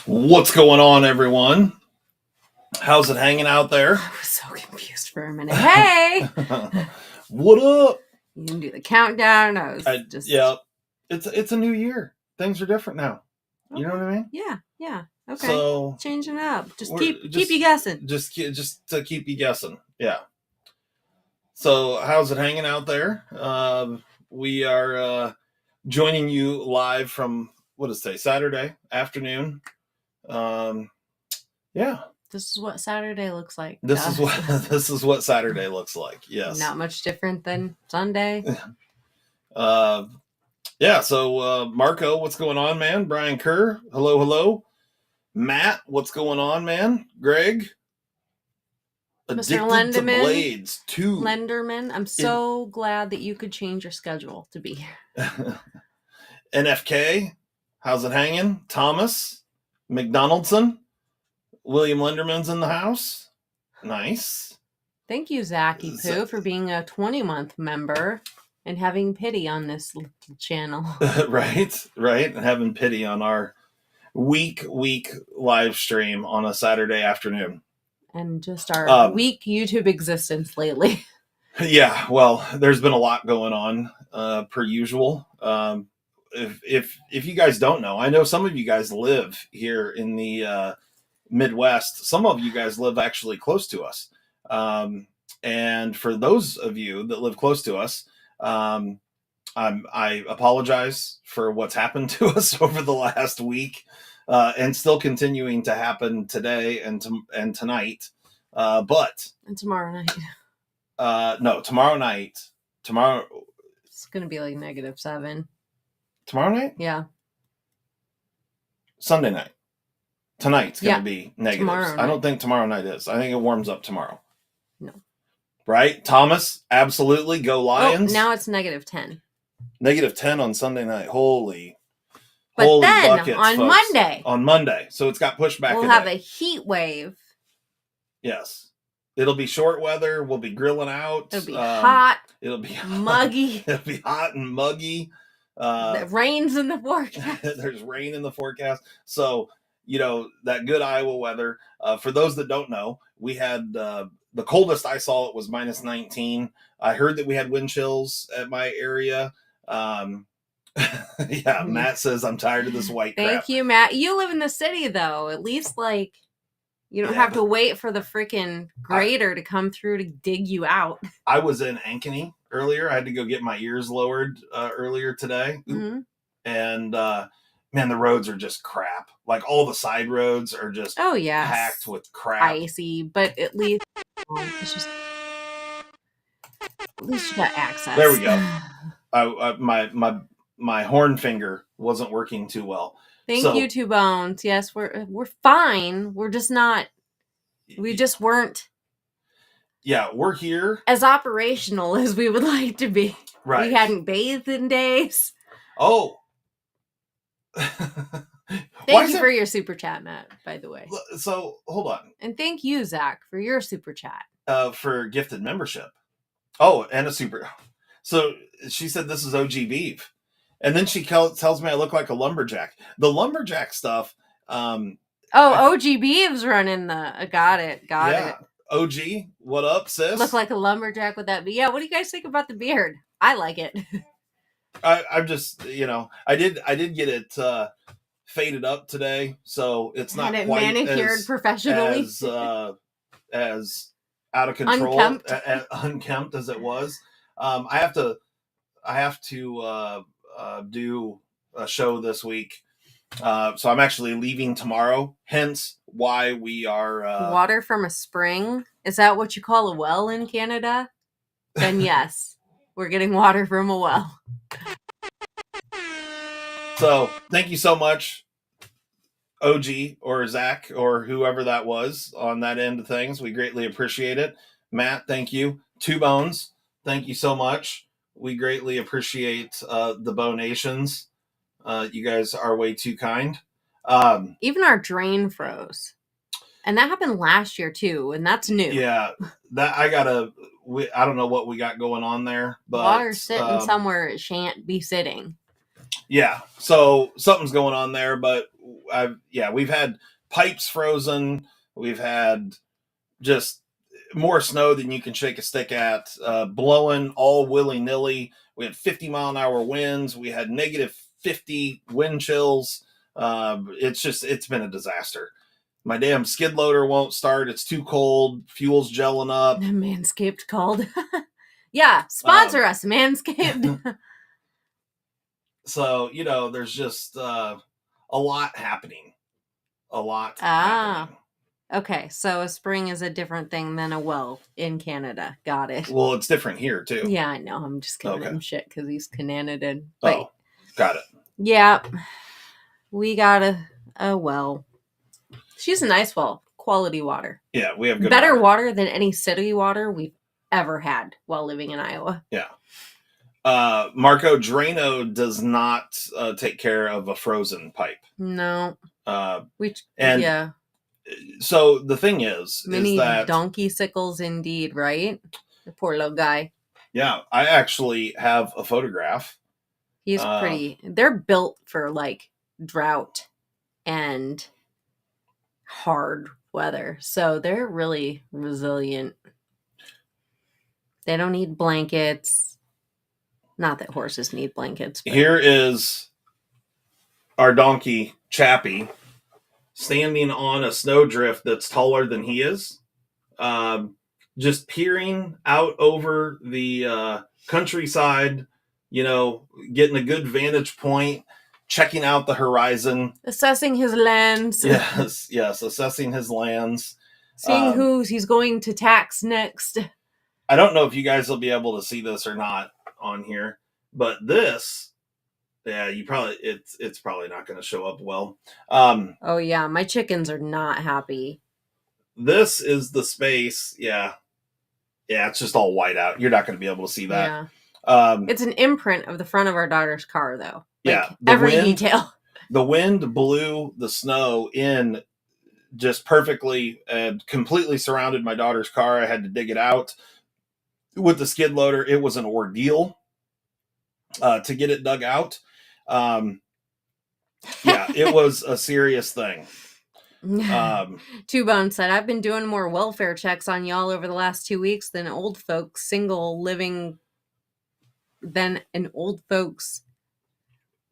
What's going on, everyone? How's it hanging out there? I was so confused for a minute. Hey! What up? You didn't do the countdown. Yeah, it's a new year. Things are different now. You know what I mean? Yeah. Okay. So changing it up. Just keep you guessing. Just to keep you guessing. Yeah. So how's it hanging out there? We are joining you live from what is today? Saturday afternoon. Yeah. This is what Saturday looks like. This is what Saturday looks like. Yes. Not much different than Sunday. Yeah. So Marco, what's going on, man? Brian Kerr, hello. Matt, what's going on, man? Greg, Mr. Lenderman, Blades 2. Lenderman, I'm so glad that you could change your schedule to be here. NFK, how's it hanging? Thomas, McDonaldson, William Lenderman's in the house. Nice. Thank you, Zachy Poo, for being a 20-month member and having pity on this little channel. Right. And having pity on our week live stream on a Saturday afternoon. And just our weak YouTube existence lately. Yeah, well, there's been a lot going on, per usual. If you guys don't know, I know some of you guys live here in the Midwest. Some of you guys live actually close to us. And for those of you that live close to us, I apologize for what's happened to us over the last week, and still continuing to happen today and tonight. And tomorrow night. No, tomorrow night. Tomorrow. It's going to be like -7. Tomorrow night? Yeah. Sunday night. Tonight's going to be negatives. I don't think tomorrow night is. I think it warms up tomorrow. No. Right? Thomas, absolutely. Go Lions. Oh, now it's -10. -10 on Sunday night. Holy then buckets, on folks. Monday. On Monday. So it's got pushed back. We'll have a heat wave. Yes. It'll be short weather. We'll be grilling out. It'll be hot. It'll be muggy. It'll be hot and muggy. The rain's in the forecast. There's rain in the forecast. So, that good Iowa weather. For those that don't know, we had the coldest I saw it was -19. I heard that we had wind chills at my area. Yeah, Matt says I'm tired of this white crap. Thank you, Matt. You live in the city, though. At least, you don't have to wait for the freaking grader to come through to dig you out. I was in Ankeny earlier. I had to go get my ears lowered earlier today. Mm-hmm. And, man, the roads are just crap. Like, all the side roads are just packed with crap. Icy, but at least at least you got access. There we go. My horn finger wasn't working too well. Thank you, Two Bones. Yes, we're fine. We're just not. We just weren't. Yeah, we're here as operational as we would like to be. Right. We hadn't bathed in days. Oh. Thank you for your super chat, Matt, by the way. So, hold on. And thank you, Zach, for your super chat. For gifted membership. Oh, and a super. So, she said this is OG beef. And then she tells me I look like a lumberjack. The lumberjack stuff. OG Beeves running the. Got it. OG, what up, sis? Look like a lumberjack with that. Yeah, what do you guys think about the beard? I like it. I'm just, I did get it faded up today, so it's not quite manicured professionally as out of control, unkempt as it was. I have to do a show this week, so I'm actually leaving tomorrow. Hence, why we are water from a spring. Is that what you call a well in Canada? Then yes, we're getting water from a well. So thank you so much, OG or Zach or whoever that was on that end of things. We greatly appreciate it. Matt, thank you. Two Bones, thank you so much. We greatly appreciate the bonations. You guys are way too kind. Even our drain froze. And that happened last year too, and that's new. Yeah, that I don't know what we got going on there, but water's sitting somewhere it shan't be sitting. Yeah, so something's going on there, but we've had pipes frozen. We've had just more snow than you can shake a stick at, blowing all willy-nilly. We had 50-mile-an-hour winds. We had negative 50 wind chills. It's been a disaster. My damn skid loader won't start. It's too cold. Fuel's gelling up. Manscaped called. Yeah, sponsor us, Manscaped. So, there's just a lot happening. Happening. Okay, so a spring is a different thing than a well in Canada. Got it. Well, it's different here, too. Yeah, I know. I'm just giving him shit because he's Canadian. But, got it. Yeah, we got a well. She's a nice well. Quality water. Yeah, we have good better water than any city water we've ever had while living in Iowa. Yeah. Marco Drano does not take care of a frozen pipe. No. Yeah. So the thing is that donkey sickles indeed, right? The poor little guy. Yeah, I actually have a photograph. He's pretty. They're built for like drought and hard weather, so they're really resilient. They don't need blankets. Not that horses need blankets. But... Here is our donkey, Chappie, standing on a snowdrift that's taller than he is, just peering out over the countryside, getting a good vantage point, checking out the horizon. Assessing his lands. Yes, assessing his lands. Seeing who he's going to tax next. I don't know if you guys will be able to see this or not on here, but this, it's probably not going to show up well. Oh yeah, my chickens are not happy. This is the space. Yeah, it's just all white out. You're not going to be able to see that. Yeah. It's an imprint of the front of our daughter's car, though. Every detail. The wind blew the snow in just perfectly and completely surrounded my daughter's car. I had to dig it out with the skid loader. It was an ordeal to get it dug out. It was a serious thing. Two Bone said, I've been doing more welfare checks on y'all over the last 2 weeks than old folks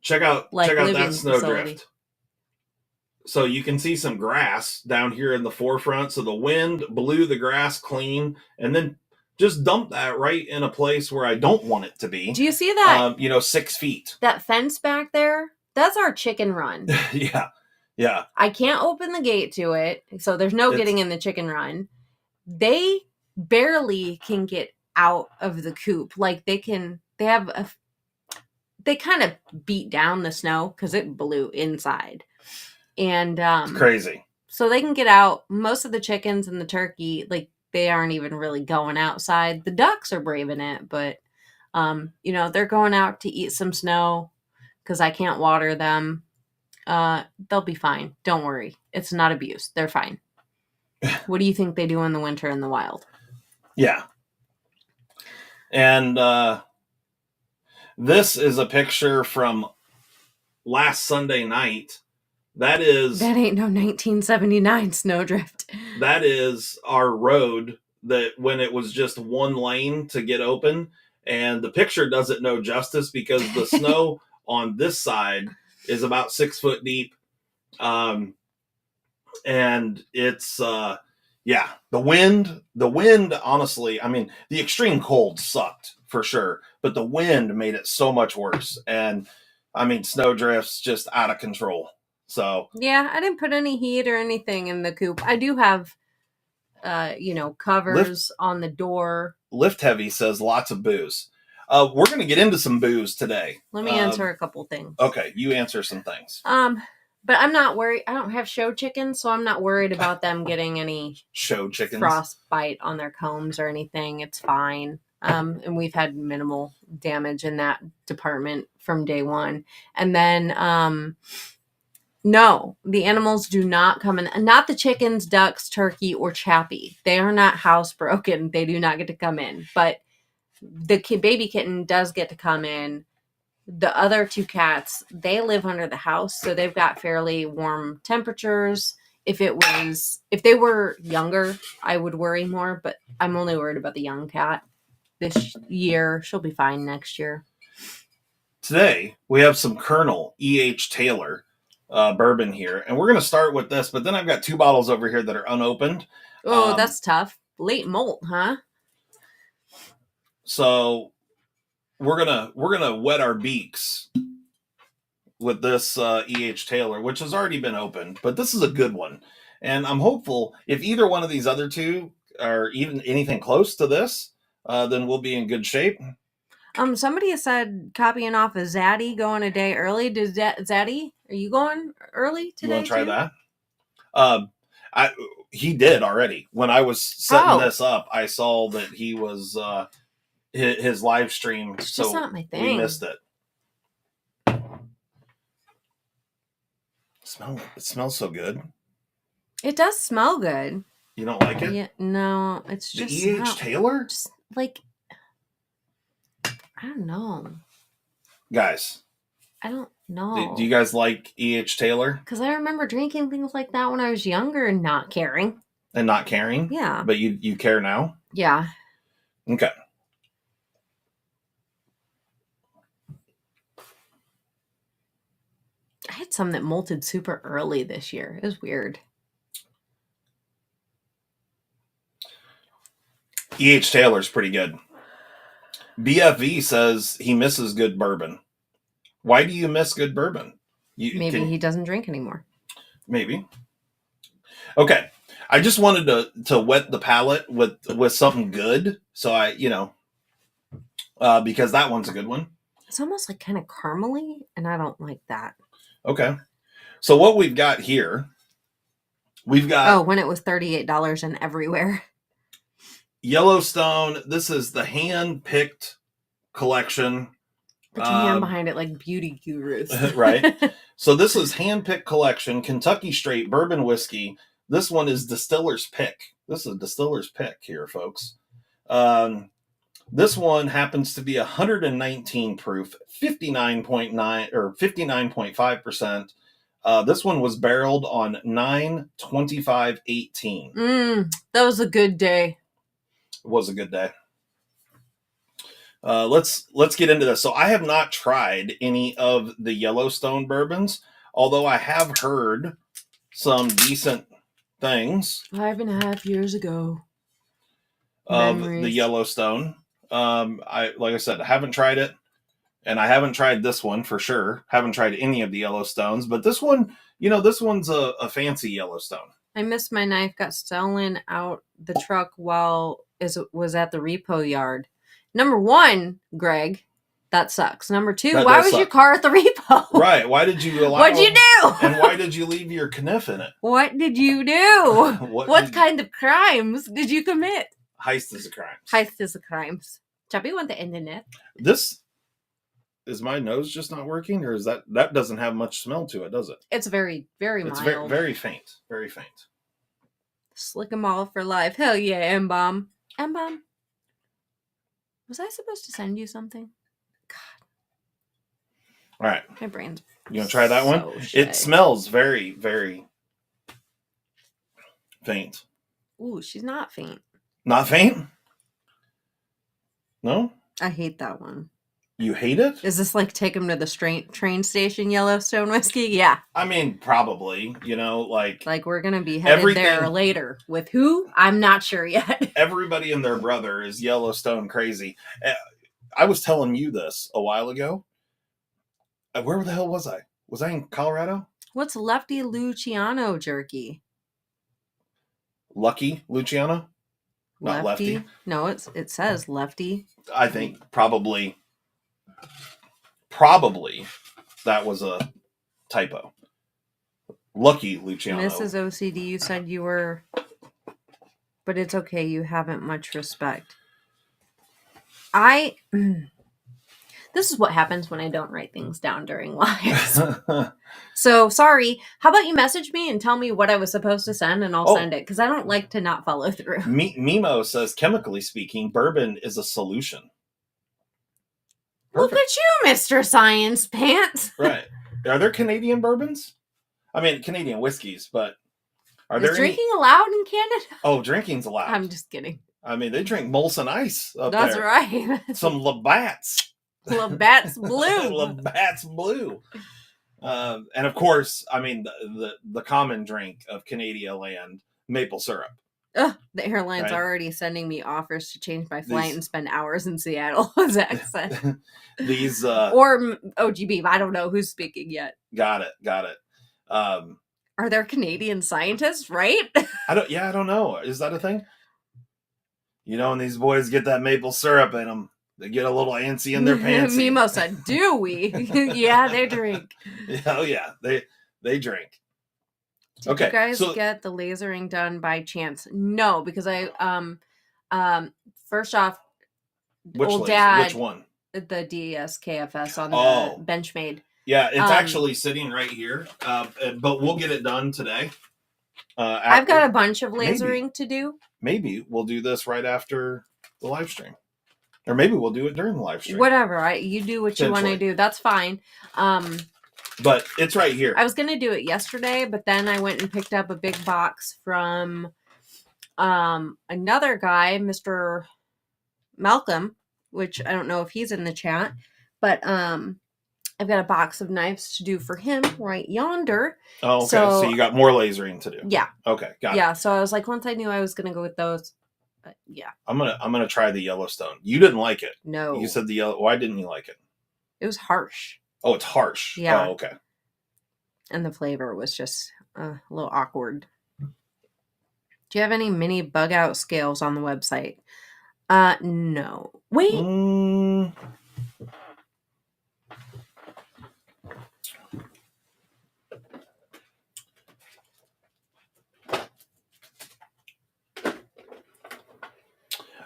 check out that snowdrift. So you can see some grass down here in the forefront. So the wind blew the grass clean and then just dumped that right in a place where I don't want it to be. Do you see that? 6 feet. That fence back there? That's our chicken run. Yeah. I can't open the gate to it, so there's no getting in the chicken run. They barely can get out of the coop. Like they kind of beat down the snow because it blew inside. And it's crazy. So they can get out. Most of the chickens and the turkey, like they aren't even really going outside. The ducks are braving it, but they're going out to eat some snow because I can't water them. They'll be fine. Don't worry. It's not abuse. They're fine. What do you think they do in the winter in the wild? Yeah. And this is a picture from last Sunday night. That ain't no 1979 snowdrift. That is our road that when it was just one lane to get open. And the picture doesn't know justice because the snow on this side is about 6 foot deep. And it's, the wind, honestly, I mean, the extreme cold sucked for sure, but the wind made it so much worse. And I mean, snowdrifts just out of control. So yeah, I didn't put any heat or anything in the coop. I do have, covers on the door. Lift Heavy says lots of booze. We're going to get into some booze today. Let me answer a couple things. Okay, you answer some things. But I'm not worried. I don't have show chickens, so I'm not worried about them getting any show chickens frostbite on their combs or anything. It's fine. And we've had minimal damage in that department from day one. And then, no, the animals do not come in. Not the chickens, ducks, turkey, or Chappie. They are not housebroken. They do not get to come in. But the baby kitten does get to come in. The other two cats, they live under the house, so they've got fairly warm temperatures. If they were younger, I would worry more, but I'm only worried about the young cat this year. She'll be fine next year. Today, we have some Colonel E.H. Taylor bourbon here, and we're going to start with this, but then I've got 2 bottles over here that are unopened. Oh, that's tough. Late molt, huh? So we're gonna wet our beaks with this E.H. Taylor, which has already been opened, but this is a good one. And I'm hopeful if either one of these other two are even anything close to this, then we'll be in good shape. Somebody said copying off of Zaddy going a day early. Does Zaddy, are you going early today? You want to try that? He did already. When I was setting this up, I saw that he was his live stream. It's so just not my thing. We missed it. It smells so good. It does smell good. You don't like it? Yeah, no, it's the just E.H. Taylor. Just like, I don't know, guys. I don't know. Do you guys like E.H. Taylor? Because I remember drinking things like that when I was younger and not caring. And not caring? Yeah. But you care now? Yeah. Okay. I had some that molted super early this year. It was weird. E.H. Taylor's pretty good. BFV says he misses good bourbon. Why do you miss good bourbon? Maybe he doesn't drink anymore. Maybe. Okay. I just wanted to wet the palate with something good. So because that one's a good one. It's almost like kind of caramely, and I don't like that. Okay. So what we've got here, we've got... Oh, when it was $38 and everywhere. Yellowstone. This is the hand-picked collection. Put your hand behind it like beauty gurus. Right. So this is hand-picked collection, Kentucky Straight Bourbon Whiskey. This one is Distiller's Pick. This is a Distiller's Pick here, folks. This one happens to be 119 proof, 59.9 or 59.5%. This one was barreled on 9/25/18. That was a good day. It was a good day. Let's get into this. So I have not tried any of the Yellowstone bourbons, although I have heard some decent things. 5.5 years ago. Of Memories. The Yellowstone. Like I said, I haven't tried it, and I haven't tried this one for sure. Haven't tried any of the Yellowstones, but this one, this one's a fancy Yellowstone. I missed my knife. Got stolen out the truck while it was at the repo yard. Number one, Greg, that sucks. Number two, why was your car at the repo? Right. Why did you allow? What'd you do? And why did you leave your kniff in it? What did you do? What kind of crimes did you commit? Heist is a crime. Heist is a crime. Chubby want the internet. Is my nose just not working, or is that doesn't have much smell to it, does it? It's very, very mild. It's very, very faint. Very faint. Slick 'em all for life. Hell yeah, M-Bomb. M-Bomb. Was I supposed to send you something? God. All right. My brain's You want to try that one? Shy. It smells very, very faint. Ooh, she's not faint. Not faint? No? I hate that one. You hate it? Is this like take him to the train station Yellowstone whiskey? Yeah. I mean, probably. Like we're going to be headed there later. With who? I'm not sure yet. Everybody and their brother is Yellowstone crazy. I was telling you this a while ago. Where the hell was I? Was I in Colorado? What's Lefty Luciano jerky? Lucky Luciano? Not Lefty. No, it says Lefty. I think probably that was a typo. Lucky Luciano. Mrs. OCD, you said you were, but it's okay. You haven't much respect. This is what happens when I don't write things down during lives. So, sorry. How about you message me and tell me what I was supposed to send, and I'll send it, because I don't like to not follow through. Mimo says, chemically speaking, bourbon is a solution. Look at you, Mr. Science Pants. Right. Are there Canadian bourbons? I mean, Canadian whiskeys, but are there drinking allowed in Canada? Oh, drinking's allowed. I'm just kidding. I mean, they drink Molson Ice up That's there. right. Some Labatt's. Labatt's Blue. Labatt's Blue. And of course, I mean, the common drink of Canada land, maple syrup. Ugh, the airline's Right. already sending me offers to change my flight and spend hours in Seattle, Zach said. These or OGB, I don't know who's speaking yet. Got it. Are there Canadian scientists, right? I don't know. Is that a thing? You know, when these boys get that maple syrup in them, they get a little antsy in their pants. Mimosa, do we? Yeah, they drink. Oh yeah, they drink. Did you guys get the lasering done by chance? No, because I first off, Dad, which one? The DSKFS on the Benchmade. Yeah, it's actually sitting right here, but we'll get it done today. I've got a bunch of lasering to do. Maybe we'll do this right after the live stream, or maybe we'll do it during the live stream. Whatever, you do what you want to do. That's fine. But it's right here. I was going to do it yesterday, but then I went and picked up a big box from another guy, Mr. Malcolm, which I don't know if he's in the chat, but I've got a box of knives to do for him right yonder. Oh, okay. So you got more lasering to do. Yeah. Okay, got it. Yeah, so I was like, once I knew I was going to go with those, yeah. I'm gonna try the Yellowstone. You didn't like it. No. You said the yellow. Why didn't you like it? It was harsh. Oh, it's harsh. Yeah. Oh, okay. And the flavor was just a little awkward. Do you have any mini bug out scales on the website? No. Wait.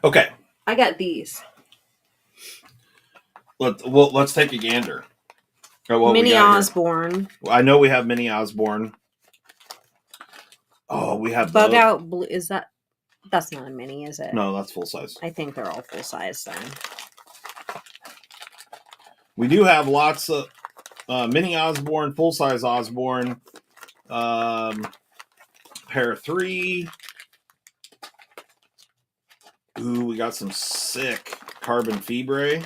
Okay. I got these. Let's take a gander. Mini Osborne. I know we have Mini Osborne. Oh, we have Bug Out Blue. Is that? That's not a mini, is it? No, that's full size. I think they're all full size then. We do have lots of Mini Osborne, full size Osborne, pair 3. Ooh, we got some sick carbon fibre.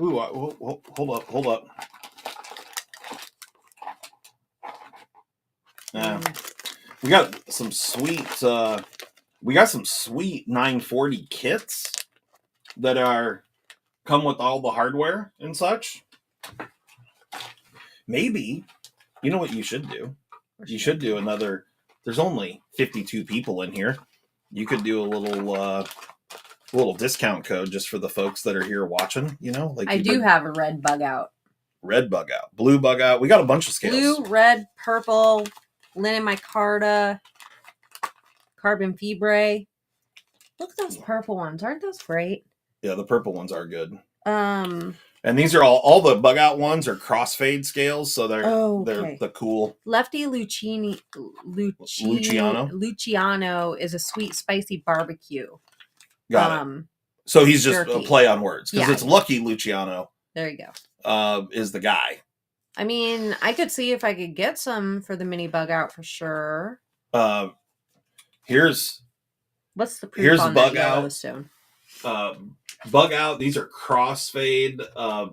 Ooh, hold up. We got some sweet. We got some sweet 940 kits that come with all the hardware and such. Maybe, you know what you should do? You should do another. There's only 52 people in here. You could do a little discount code just for the folks that are here watching. You know, like I do have a red Bug Out. Red Bug Out, blue Bug Out. We got a bunch of scales. Blue, red, purple, linen micarta, carbon fibre. Look at those purple ones. Aren't those great? Yeah, the purple ones are good. And these are all the Bug Out ones are crossfade scales, so they're the cool. Lefty Luciano is a sweet spicy barbecue. Got it. So he's just jerky. a play on words because Yeah. it's Lucky Luciano. There you go. Is the guy. I mean, I could see if I could get some for the mini Bug Out for sure. Here's what's the proof on Bug that Out. Yellowstone? Bug Out. These are crossfade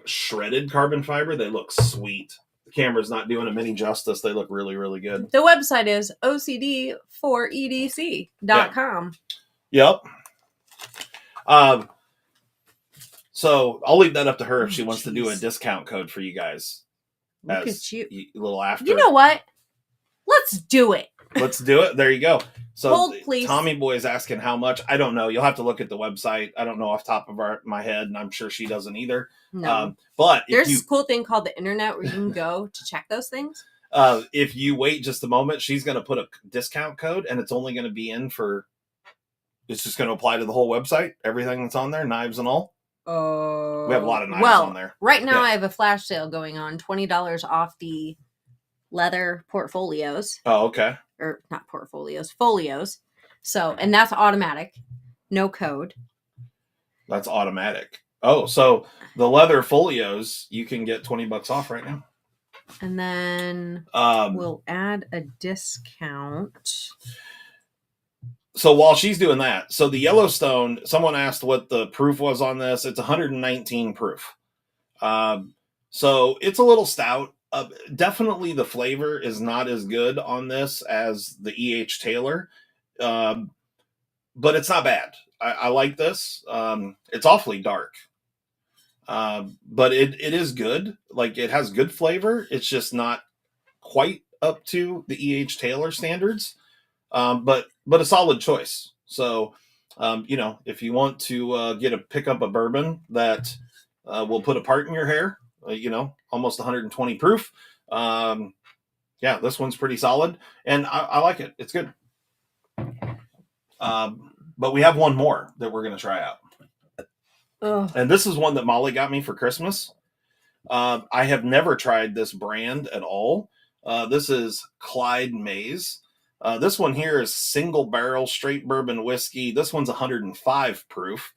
shredded carbon fiber. They look sweet. The camera's not doing them any justice. They look really, really good. The website is OCD4EDC.com. Yep. So I'll leave that up to her if she wants to do a discount code for you guys. Look at you. A little after. You know what? Let's do it. Let's do it. There you go. So Hold, please. Tommy Boy is asking how much. I don't know. You'll have to look at the website. I don't know off the top of my head, and I'm sure she doesn't either. No. But there's this cool thing called the internet where you can go to check those things. If you wait just a moment, she's going to put a discount code, and it's only going to be in for. It's just going to apply to the whole website. Everything that's on there, knives and all. We have a lot of knives on there. Right now I have a flash sale going on, $20 off the leather portfolios. Oh, okay. Or not portfolios, folios. So, and that's automatic, no code. That's automatic. Oh, so the leather folios you can get $20 off right now. And then we'll add a discount. So while she's doing that, so the Yellowstone, someone asked what the proof was on this. It's 119 proof. So it's a little stout. Definitely the flavor is not as good on this as the E.H. Taylor, but it's not bad. I like this. It's awfully dark, but it is good. Like, it has good flavor. It's just not quite up to the E.H. Taylor standards, but a solid choice. So, if you want to pick up a bourbon that will put a part in your hair, almost 120 proof. Yeah, this one's pretty solid, and I like it. It's good. But we have one more that we're going to try out. Ugh. And this is one that Molly got me for Christmas. I have never tried this brand at all. This is Clyde Mays. This one here is single barrel straight bourbon whiskey. This one's 105 proof.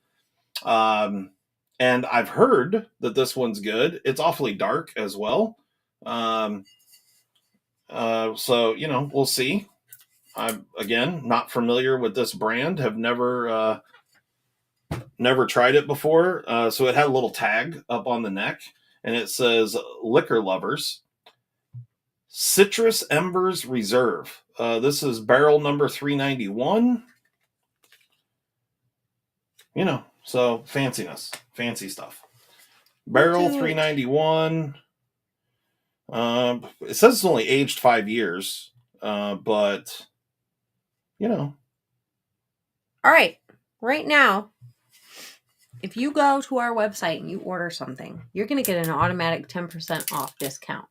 And I've heard that this one's good. It's awfully dark as well. So, we'll see. I'm, again, not familiar with this brand. Have never tried it before. So it had a little tag up on the neck, and it says liquor lovers. Citrus Embers Reserve. This is barrel number 391. So fanciness, fancy stuff. Barrel 391. It says it's only aged 5 years, but All right. Right now, if you go to our website and you order something, you're going to get an automatic 10% off discount.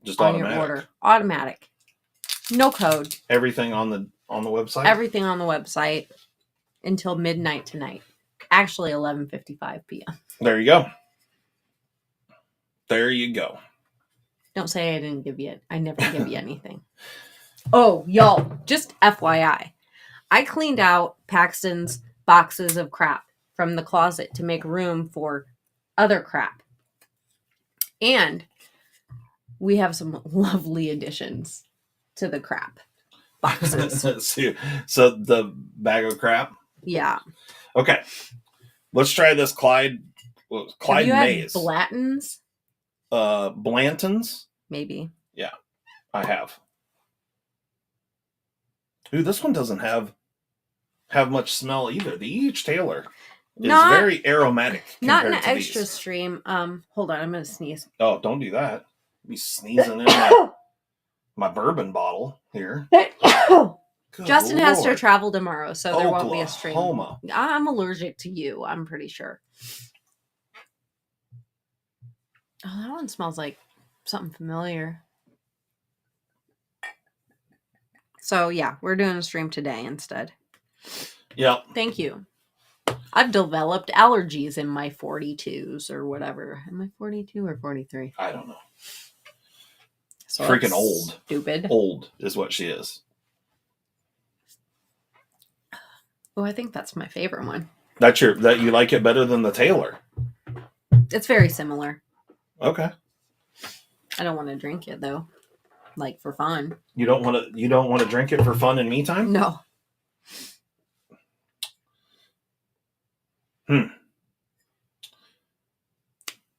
Just on automatic. Your order. Automatic. No code. Everything on the website? Everything on the website until midnight tonight. Actually, 11:55 p.m. There you go. There you go. Don't say I didn't give you it. I never give you anything. Oh, y'all, just FYI. I cleaned out Paxton's boxes of crap from the closet to make room for other crap. And we have some lovely additions to the crap boxes. So the bag of crap? Yeah. Okay. Let's try this Clyde Have you Mays. had Blanton's? Blanton's? Maybe. Yeah, I have. Ooh, this one doesn't have much smell either. The E.H. Taylor is very aromatic. Not an extra stream. Hold on, I'm gonna sneeze. Oh, don't do that. Be sneezing in my bourbon bottle here. Justin has to travel tomorrow, so there won't be a stream. Oklahoma. I'm allergic to you, I'm pretty sure. Oh, that one smells like something familiar. So, yeah, we're doing a stream today instead. Yeah. Thank you. I've developed allergies in my 42s or whatever. Am I 42 or 43? I don't know. So freaking old. Stupid. Old is what she is. Oh, I think that's my favorite one. That you like it better than the Taylor? It's very similar. Okay. I don't want to drink it though, like for fun. You don't want to drink it for fun and me time? No.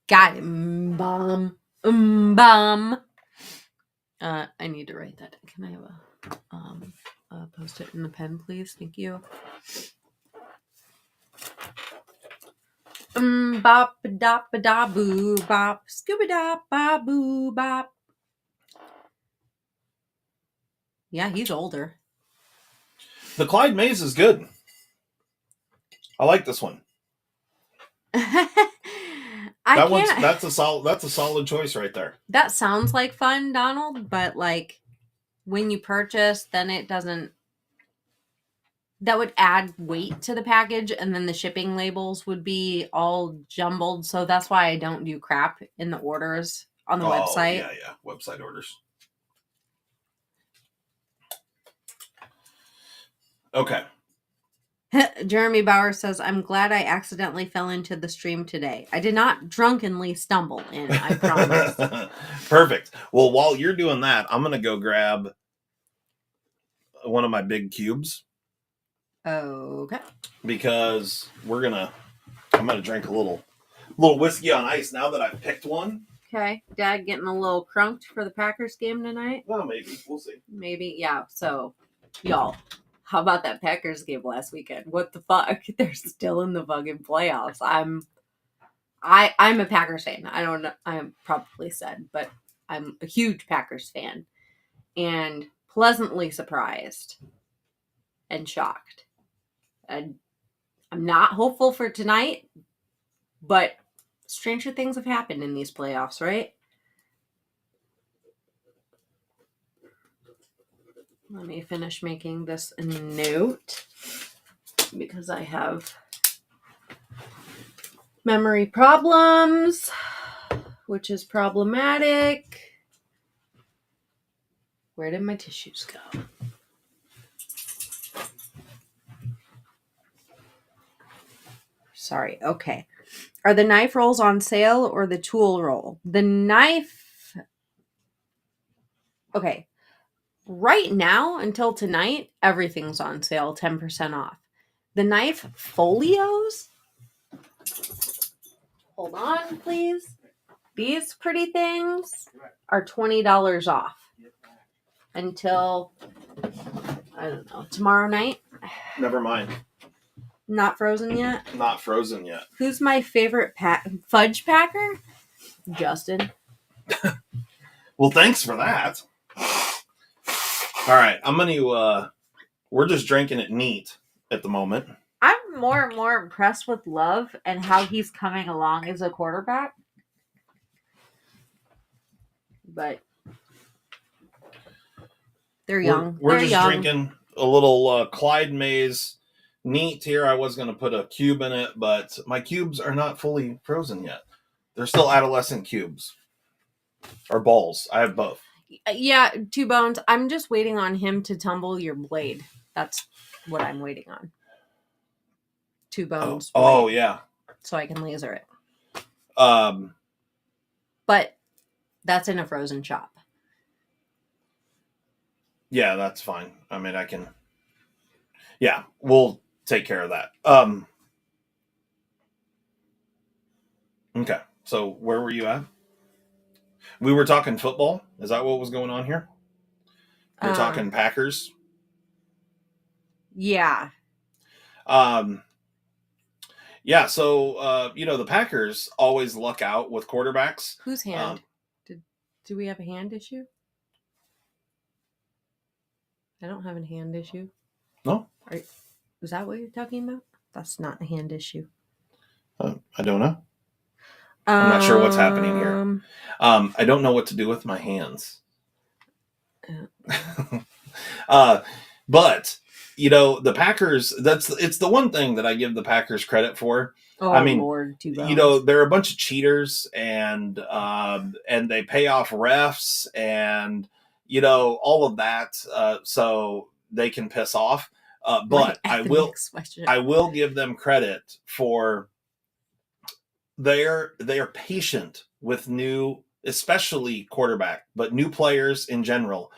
Got it. Bomb. Bomb. I need to write that. Can I have a post-it and a pen, please? Thank you. Bop da ba da boo bop scuba da ba boo bop. Yeah, he's older. The Clyde Mays is good. I like this one. That's a solid choice right there. That sounds like fun, Donald, but like when you purchase, then it doesn't. That would add weight to the package, and then the shipping labels would be all jumbled. So that's why I don't do crap in the orders on the website. Yeah, website orders. Okay. Jeremy Bauer says, I'm glad I accidentally fell into the stream today. I did not drunkenly stumble in, I promise. Perfect. Well, while you're doing that, I'm going to go grab one of my big cubes. Okay. Because I'm going to drink a little whiskey on ice now that I've picked one. Okay. Dad getting a little crunked for the Packers game tonight? Well, maybe. We'll see. Maybe. Yeah. So, y'all, how about that Packers game last weekend? What the fuck? They're still in the fucking playoffs. I'm a Packers fan. I don't know. I'm probably said, but I'm a huge Packers fan and pleasantly surprised and shocked. And I'm not hopeful for tonight, but stranger things have happened in these playoffs, right? Let me finish making this a note because I have memory problems, which is problematic. Where did my tissues go? Sorry. Okay. Are the knife rolls on sale or the tool roll? The knife. Okay. Right now, until tonight, everything's on sale, 10% off. The knife folios. Hold on, please. These pretty things are $20 off until, I don't know, tomorrow night. Never mind. Not frozen yet? Not frozen yet. Who's my favorite fudge packer? Justin. Well, thanks for that. All right. I'm going to, we're just drinking it neat at the moment. I'm more and more impressed with Love and how he's coming along as a quarterback. But they're young. We're just drinking a little Clyde Mays neat here. I was going to put a cube in it, but my cubes are not fully frozen yet. They're still adolescent cubes. Or balls. I have both. Yeah, 2 Bones. I'm just waiting on him to tumble your blade. That's what I'm waiting on. 2 Bones. Oh yeah. So I can laser it. But that's in a frozen shop. Yeah, that's fine. I mean, I can. Yeah, we'll take care of that. Okay. So where were you at? We were talking football. Is that what was going on here? We're talking Packers. Yeah. Yeah. So the Packers always luck out with quarterbacks. Whose hand? Do we have a hand issue? I don't have a hand issue. No. Is that what you're talking about? That's not a hand issue. I don't know. I'm not sure what's happening here. I don't know what to do with my hands. But the Packers. It's the one thing that I give the Packers credit for. Oh, I mean, Lord, they're a bunch of cheaters, and they pay off refs, and all of that, so they can piss off. But I will give them credit for they are patient with new, especially quarterback, but new players in general.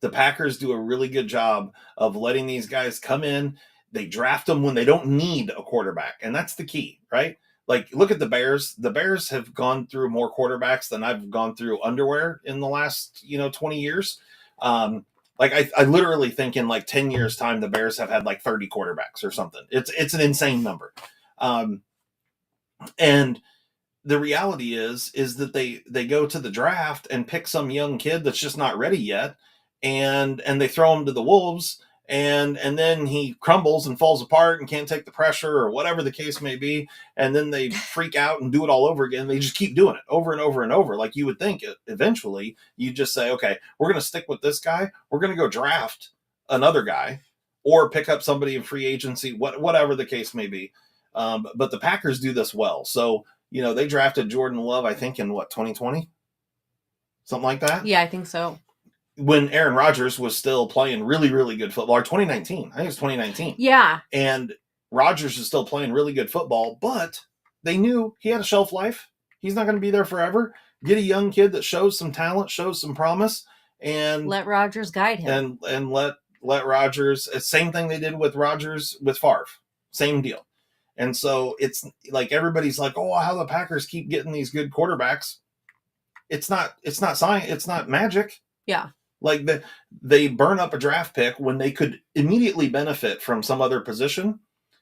The Packers do a really good job of letting these guys come in. They draft them when they don't need a quarterback, and that's the key, right? Like, look at the Bears. The Bears have gone through more quarterbacks than I've gone through underwear in the last 20 years. Like I literally think in like 10 years time, the Bears have had like 30 quarterbacks or something. It's an insane number. And the reality is that they go to the draft and pick some young kid that's just not ready yet. And they throw him to the wolves, and then he crumbles and falls apart and can't take the pressure or whatever the case may be. And then they freak out and do it all over again. They just keep doing it over and over and over. Like, you would think eventually you just say, okay, we're going to stick with this guy. We're going to go draft another guy or pick up somebody in free agency, whatever the case may be. But the Packers do this well. So, they drafted Jordan Love, I think in 2020, something like that. Yeah, I think so. When Aaron Rodgers was still playing really, really good football, or 2019. I think it was 2019. Yeah. And Rodgers is still playing really good football, but they knew he had a shelf life. He's not going to be there forever. Get a young kid that shows some talent, shows some promise, and Let Rodgers guide him. and let Rodgers. Same thing they did with Rodgers with Favre. Same deal. And so it's like everybody's like, oh, how the Packers keep getting these good quarterbacks. It's not science. It's not magic. Yeah. Like they burn up a draft pick when they could immediately benefit from some other position,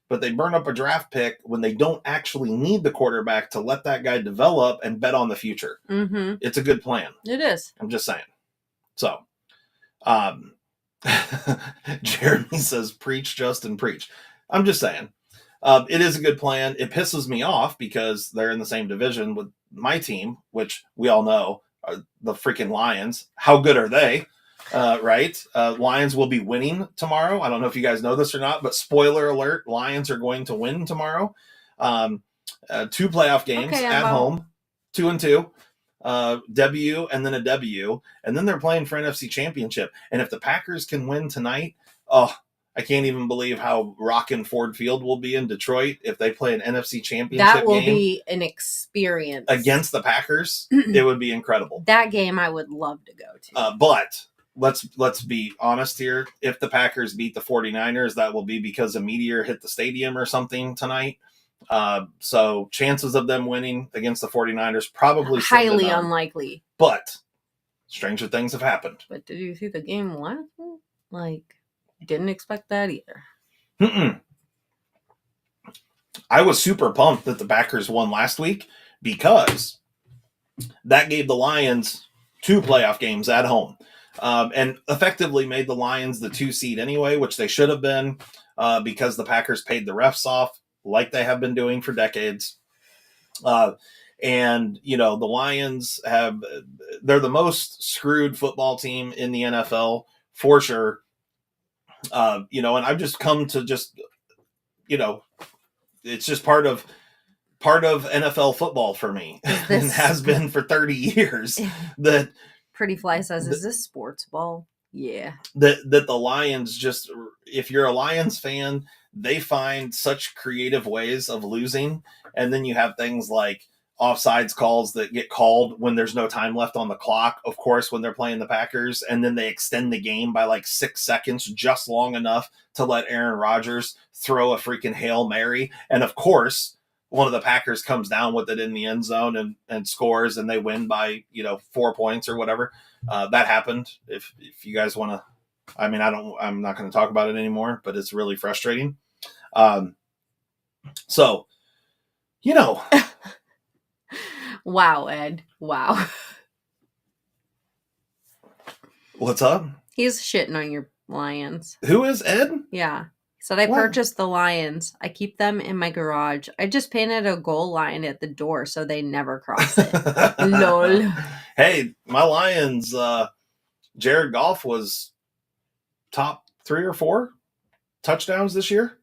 but they burn up a draft pick when they don't actually need the quarterback to let that guy develop and bet on the future. Mm-hmm. It's a good plan. It is. I'm just saying. So, Jeremy says, preach, Justin, preach. I'm just saying. It is a good plan. It pisses me off because they're in the same division with my team, which we all know are the freaking Lions. How good are they? Right? Lions will be winning tomorrow. I don't know if you guys know this or not, but spoiler alert, Lions are going to win tomorrow. 2 playoff games at home, 2-2. W and then a W, and then they're playing for NFC Championship. And if the Packers can win tonight, oh, I can't even believe how rockin' Ford Field will be in Detroit if they play an NFC Championship game. That will be an experience. Against the Packers. It would be incredible. That game I would love to go to. But let's be honest here. If the Packers beat the 49ers, that will be because a meteor hit the stadium or something tonight. So chances of them winning against the 49ers probably highly unlikely. But stranger things have happened. But did you see the game last week? Like, didn't expect that either. I was super pumped that the Packers won last week because that gave the Lions 2 playoff games at home, and effectively made the Lions the 2 seed anyway, which they should have been, because the Packers paid the refs off like they have been doing for decades. And, you know, the Lions they're the most screwed football team in the NFL for sure. You know, and I've just come to just, you know, it's just part of NFL football for me and has been for 30 years. That Pretty Fly says, is this sports ball? Yeah. That the Lions just, if you're a Lions fan, they find such creative ways of losing. And then you have things like offsides calls that get called when there's no time left on the clock, of course, when they're playing the Packers, and then they extend the game by like 6 seconds, just long enough to let Aaron Rodgers throw a freaking Hail Mary. And of course, one of the Packers comes down with it in the end zone and scores, and they win by, 4 points or whatever. That happened. If you guys want to, I mean, I'm not going to talk about it anymore, but it's really frustrating. So, Wow, Ed. Wow. What's up? He's shitting on your Lions. Who is Ed? Yeah. He said, I purchased the Lions. I keep them in my garage. I just painted a goal line at the door so they never cross it. Lol. Hey, my Lions, Jared Goff was top 3 or 4 touchdowns this year.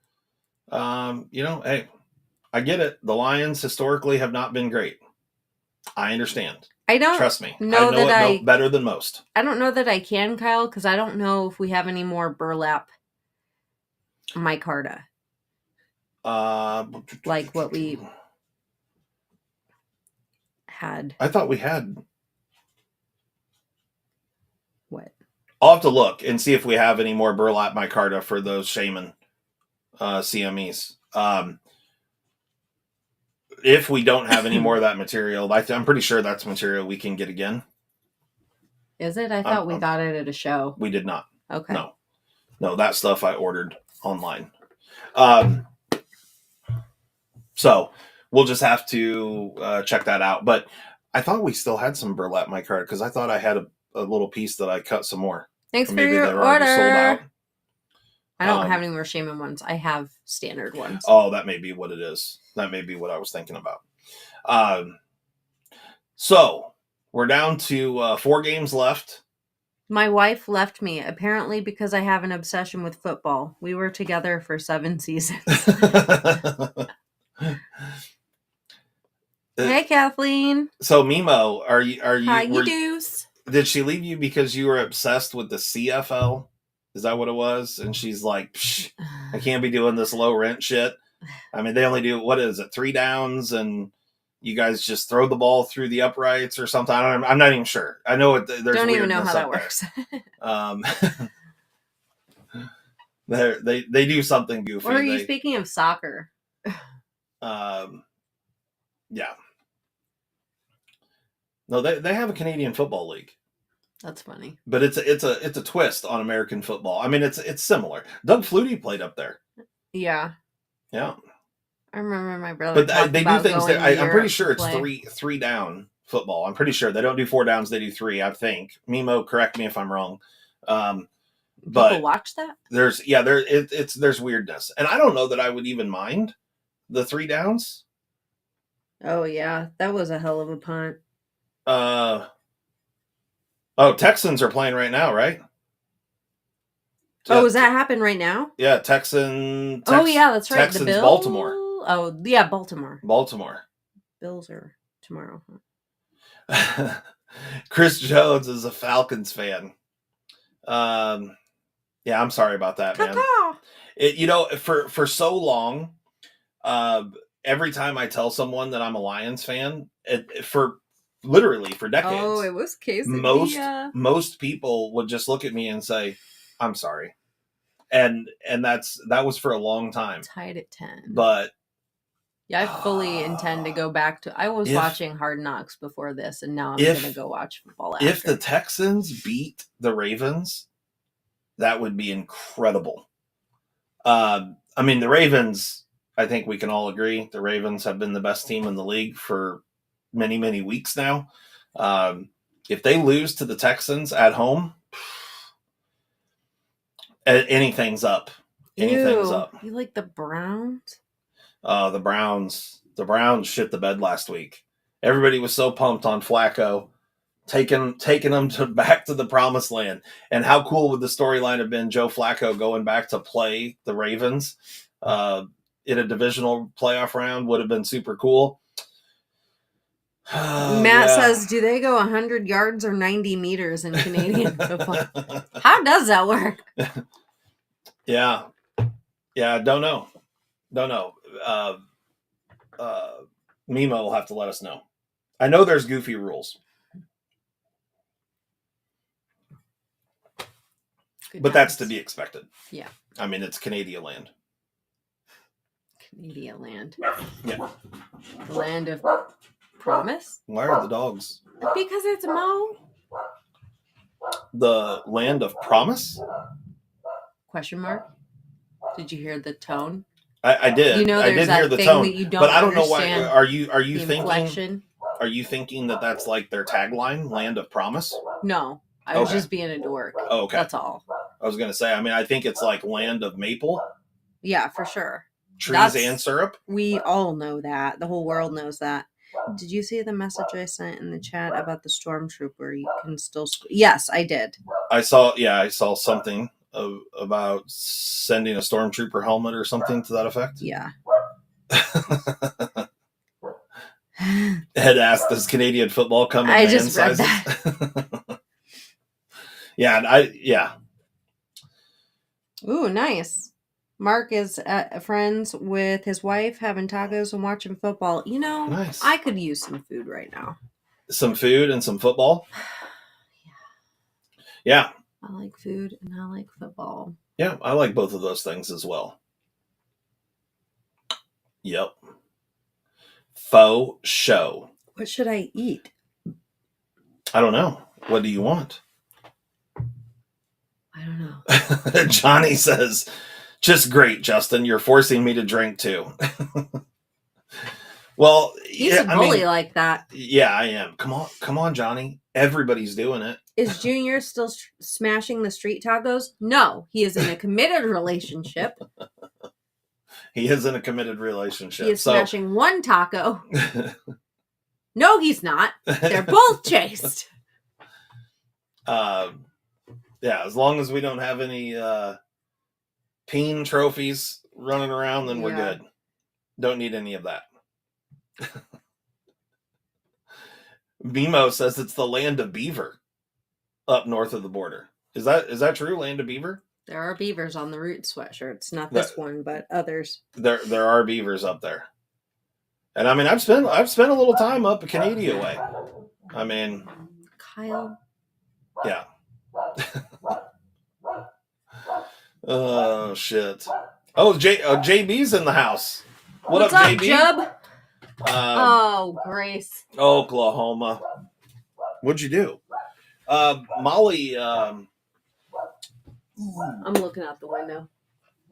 Hey, I get it. The Lions historically have not been great. I understand. I don't trust me. Know I know it better than most. I don't know that I can, Kyle, because I don't know if we have any more burlap micarta. Like what we had. I thought we had. What? I'll have to look and see if we have any more burlap micarta for those shaman CMEs. If we don't have any more of that material, I'm pretty sure that's material we can get again. Is it? I thought we got it at a show. We did not. Okay. No, that stuff I ordered online. So we'll just have to check that out. But I thought we still had some burlap micarta because I thought I had a little piece that I cut some more. Thanks for your order. I don't have any more shaman ones. I have standard ones. Oh, that may be what it is. That may be what I was thinking about. So we're down to 4 games left. My wife left me, apparently because I have an obsession with football. We were together for 7 seasons. Hey, Kathleen. So Mimo, are you? Hi, you deuce. Did she leave you because you were obsessed with the CFL? Is that what it was? And she's like, Psh, I can't be doing this low rent shit. I mean, they only do, what is it, 3 downs, and you guys just throw the ball through the uprights or something. I'm not even sure. I know there's don't even know how that works. They do something goofy. Or are you speaking of soccer? Yeah. No, they have a Canadian Football League. That's funny. But it's a twist on American football. I mean, it's similar. Doug Flutie played up there. Yeah. Yeah. I remember my brother. But they do things that I'm pretty sure it's three down football. I'm pretty sure they don't do 4 downs; they do 3. I think. Mimo, correct me if I'm wrong. But people watch that. There's weirdness, and I don't know that I would even mind the 3 downs. Oh yeah, that was a hell of a punt. Texans are playing right now, right? Oh, does that happen right now? Yeah, Texans. Oh yeah, that's right. Texans, the Bills? Baltimore. Oh yeah, Baltimore. Bills are tomorrow. Chris Jones is a Falcons fan. Yeah, I'm sorry about that, man. For so long, every time I tell someone that I'm a Lions fan, for decades. Oh, it was quesadilla. Most people would just look at me and say, "I'm sorry," and that was for a long time. Tied at 10, but yeah, I fully intend to go back to. I was watching Hard Knocks before this, and now I'm going to go watch football. If the Texans beat the Ravens, that would be incredible. I mean, the Ravens. I think we can all agree the Ravens have been the best team in the league for many, many weeks now. If they lose to the Texans at home, anything's up. Anything's up. You like the Browns? The Browns shit the bed last week. Everybody was so pumped on Flacco, taking them back to the promised land. And how cool would the storyline have been? Joe Flacco going back to play the Ravens in a divisional playoff round would have been super cool. Matt says, do they go 100 yards or 90 meters in Canadian football? How does that work? Yeah, don't know. Mimo will have to let us know. I know there's goofy rules. But that's to be expected. Yeah. I mean, it's Canadian land. Canadian land. Yeah. The land of promise? Why are the dogs? Because it's Mo. The land of promise? Question mark? Did you hear the tone? I did. You know, I did hear the tone, that you don't but I don't know why. Are you thinking? Inflection? Are you thinking that that's like their tagline, "Land of Promise"? No, I was just being a dork. Oh, okay, that's all. I was gonna say. I mean, I think it's like "Land of Maple." Yeah, for sure. Trees and syrup. We all know that. The whole world knows that. Did you see the message I sent in the chat about the stormtrooper? You can still. Yes, I did. I saw something about sending a stormtrooper helmet or something to that effect. Yeah. Had asked, does Canadian football come in man sizes? Read that. Yeah. Ooh, nice. Mark is friends with his wife, having tacos and watching football. You know, nice. I could use some food right now. Some food and some football? Yeah. I like food and I like football. Yeah, I like both of those things as well. Yep. Faux show. What should I eat? I don't know. What do you want? I don't know. Johnny says, just great, Justin. You're forcing me to drink too. Well, he's a bully like that. Yeah, I am. Come on, Johnny. Everybody's doing it. Is Junior still smashing the street tacos? No, he is in a committed relationship. He is in a committed relationship. He is smashing one taco. No, he's not. They're both chased. Yeah, as long as we don't have any peen trophies running around, then we're good. Don't need any of that. Mimo says it's the land of beaver up north of the border. Is that true? Land of beaver? There are beavers on the Root sweatshirts. Not That- this one, but others. There are beavers up there. And I mean, I've spent a little time up Canada way. I mean, Kyle. yeah. Oh shit. Oh, JB's in the house. What's up, up, JB? Jub? Oh, Grace. Oklahoma. What'd you do? Molly, I'm looking out the window.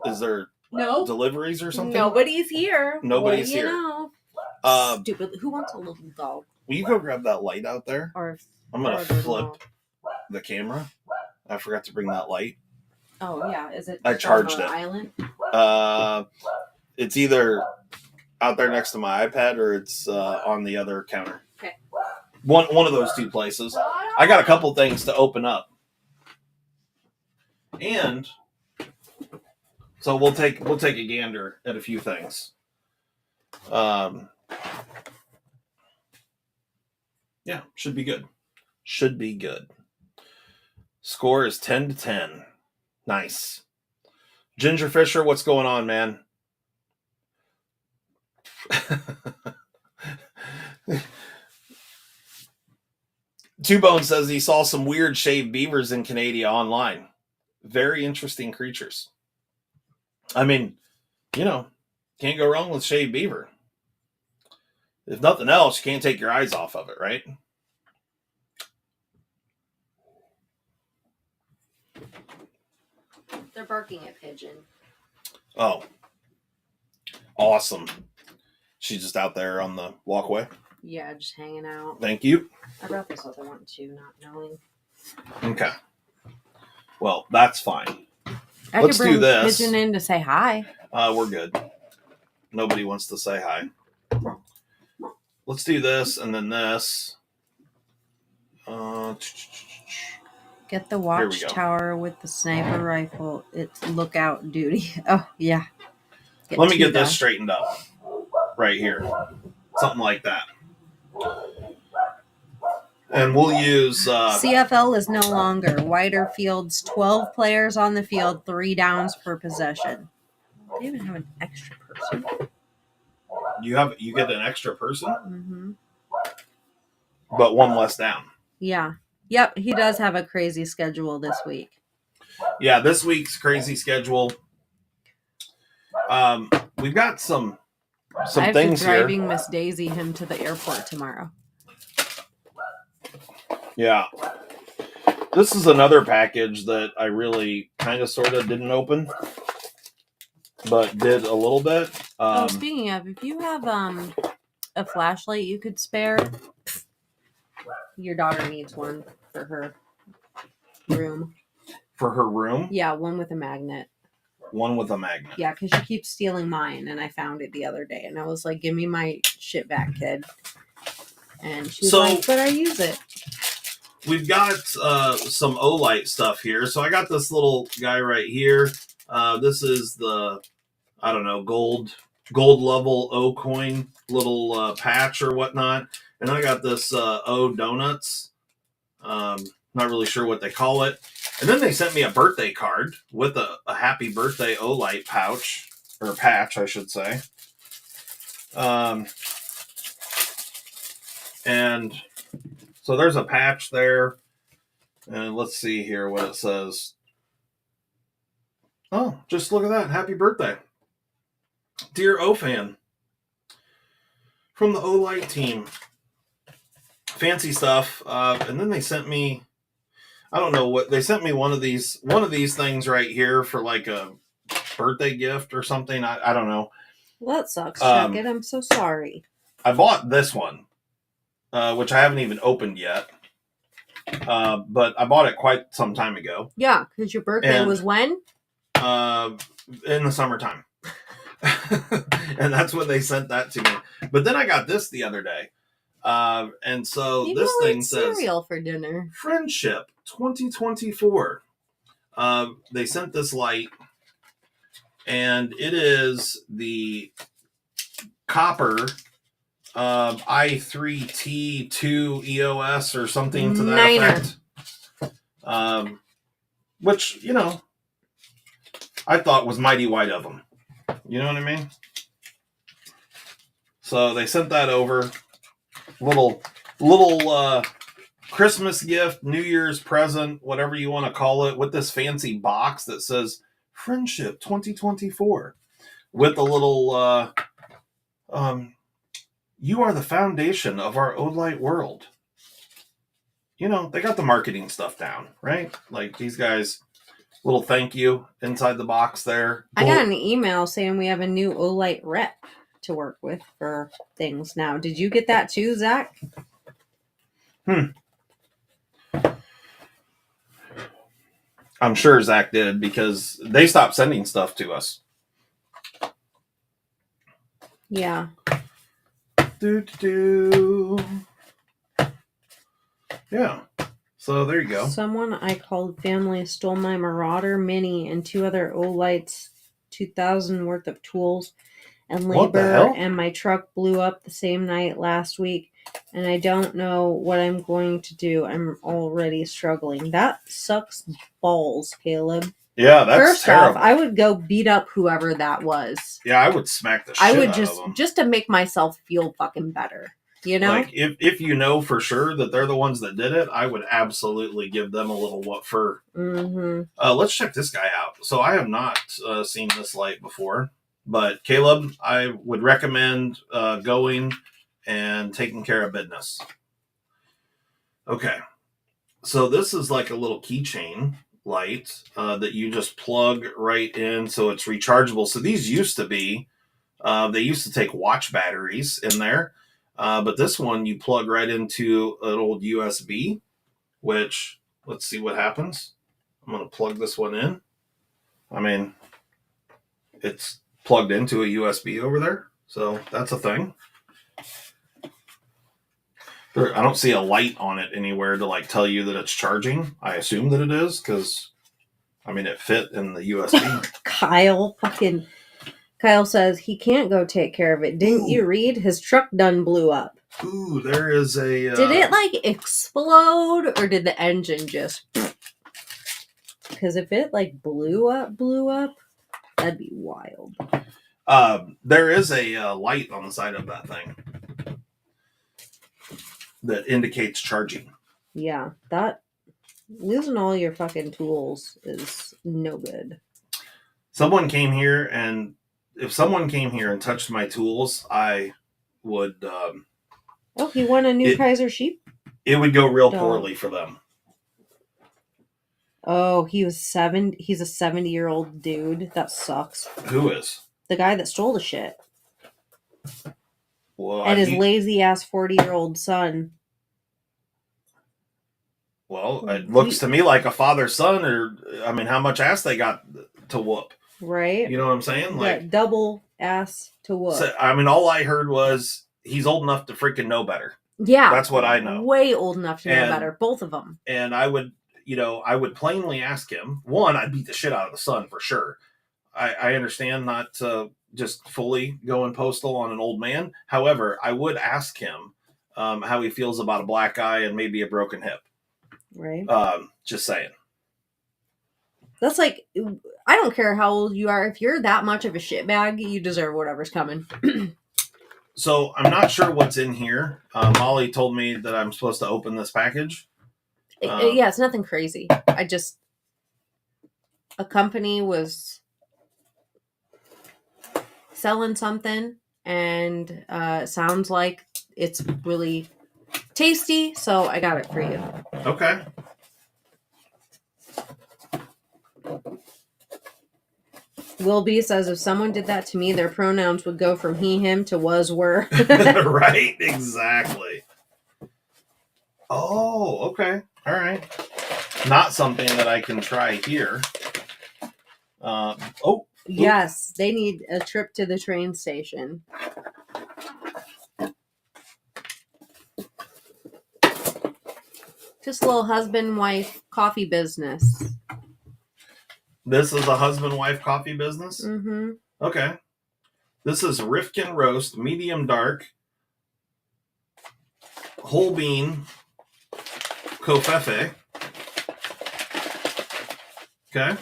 is there No. deliveries or something? Nobody's here. Nobody's what do you here. Know? Stupid. Who wants a little dog? Will you go grab that light out there? I'm going to flip the camera. I forgot to bring that light. Oh, yeah. Is it I charged on the it. Island? It's either out there next to my iPad or it's on the other counter. Okay. One of those two places. I got a couple things to open up. And so we'll take a gander at a few things. Yeah, should be good. Should be good. Score is 10-10. Nice. Ginger Fisher, what's going on, man? Two Bone says he saw some weird shaved beavers in Canada online. Very interesting creatures. I mean, can't go wrong with shaved beaver. If nothing else, you can't take your eyes off of it, right? They're barking at Pigeon. Oh. Awesome. She's just out there on the walkway. Yeah, just hanging out. Thank you. I brought this other one too, not knowing. Okay. Well, that's fine. Let's do this. Pigeon in to say hi. We're good. Nobody wants to say hi. Let's do this and then this. Get the watchtower with the sniper rifle. It's lookout duty. Oh, yeah. Let me get this straightened up. Right here. Something like that. And we'll use... CFL is no longer. Wider fields, 12 players on the field, 3 downs per possession. They even have an extra person. You get an extra person? Mm-hmm. But one less down. Yeah. Yep, he does have a crazy schedule this week. Yeah, this week's crazy schedule. We've got some things here. Driving Miss Daisy him to the airport tomorrow. Yeah. This is another package that I really kind of sort of didn't open, but did a little bit. Speaking of, if you have a flashlight you could spare, your daughter needs one for her room. For her room? Yeah, one with a magnet. One with a magnet. Yeah, because she keeps stealing mine, and I found it the other day, and I was like, give me my shit back, kid. And she was like, but I use it. We've got some Olight stuff here. So I got this little guy right here. This is the, I don't know, gold level O coin little patch or whatnot. And I got this O donuts. Not really sure what they call it. And then they sent me a birthday card with a happy birthday Olight pouch, or patch, I should say. And so there's a patch there. And let's see here what it says. Oh, just look at that. Happy birthday. Dear O-Fan. From the Olight team. Fancy stuff. And then they sent me, I don't know what, they sent me one of these things right here for like a birthday gift or something. I don't know. Well, that sucks, Chucket. I'm so sorry. I bought this one, which I haven't even opened yet. But I bought it quite some time ago. Yeah, because your birthday was when? In the summertime. And that's when they sent that to me. But then I got this the other day. And so this thing says cereal for dinner. Friendship 2024. They sent this light, and it is the copper i3T2 EOS or something to that effect. Which, I thought was mighty white of them. You know what I mean? So they sent that over. Little Christmas gift, New Year's present, whatever you want to call it, with this fancy box that says Friendship 2024 with a little you are the foundation of our Odelight world. You know, they got the marketing stuff down, right? Like these guys, little thank you inside the box there. I got an email saying we have a new Olight rep to work with for things now. Did you get that too, Zach? I'm sure Zach did because they stopped sending stuff to us. Yeah. Yeah. So there you go. Someone I called family stole my Marauder Mini and 2 other Olight's 2,000 worth of tools and labor, and my truck blew up the same night last week, and I don't know what I'm going to do. I'm already struggling. That sucks balls, Caleb. Yeah, that's First terrible. off, I would go beat up whoever that was. Yeah, I would smack the shit out of them. Just to make myself feel fucking better. You know? Like, if you know for sure that they're the ones that did it, I would absolutely give them a little what for. Mm-hmm. Let's check this guy out. So I have not seen this light before, but Caleb, I would recommend going and taking care of business. Okay. So this is like a little keychain light that you just plug right in, so it's rechargeable. So these used to be, they used to take watch batteries in there. But this one you plug right into an old USB, which, let's see what happens. I'm going to plug this one in. I mean, it's plugged into a USB over there. So that's a thing. I don't see a light on it anywhere to like tell you that it's charging. I assume that it is because, I mean, it fit in the USB. Kyle says he can't go take care of it. Didn't you read? His truck done blew up. Ooh, there is a... Did it, like, explode, or did the engine just... Because if it, like, blew up, that'd be wild. There is a light on the side of that thing that indicates charging. Yeah, that... Losing all your fucking tools is no good. Someone came here, and if someone came here and touched my tools, I would... Oh, he won a new Kaiser sheep? It would go real poorly for them. Oh, he's a 70-year-old dude. That sucks. Who is? The guy that stole the shit. Well, and his lazy-ass 40-year-old son. Well, it looks to me like a father-son, or, I mean, how much ass they got to whoop. Right. You know what I'm saying? Like double ass to whoop. So, I mean, all I heard was he's old enough to freaking know better. Yeah. That's what I know. Way old enough to know better. Both of them. And I would plainly ask him. One, I'd beat the shit out of the son for sure. I understand not just fully going postal on an old man. However, I would ask him how he feels about a black eye and maybe a broken hip. Right. Just saying. That's like, I don't care how old you are. If you're that much of a shitbag, you deserve whatever's coming. So I'm not sure what's in here. Molly told me that I'm supposed to open this package. Yeah, it's nothing crazy. A company was selling something, and it sounds like it's really tasty, so I got it for you. Okay. Will B says if someone did that to me, their pronouns would go from he, him to was, were. Right? Exactly. Oh, okay. All right. Not something that I can try here. Yes, they need a trip to the train station. Just a little husband-wife coffee business. This is a husband-wife coffee business? Mm-hmm. Okay. This is Rifkin Roast, medium dark, whole bean, covfefe. Okay.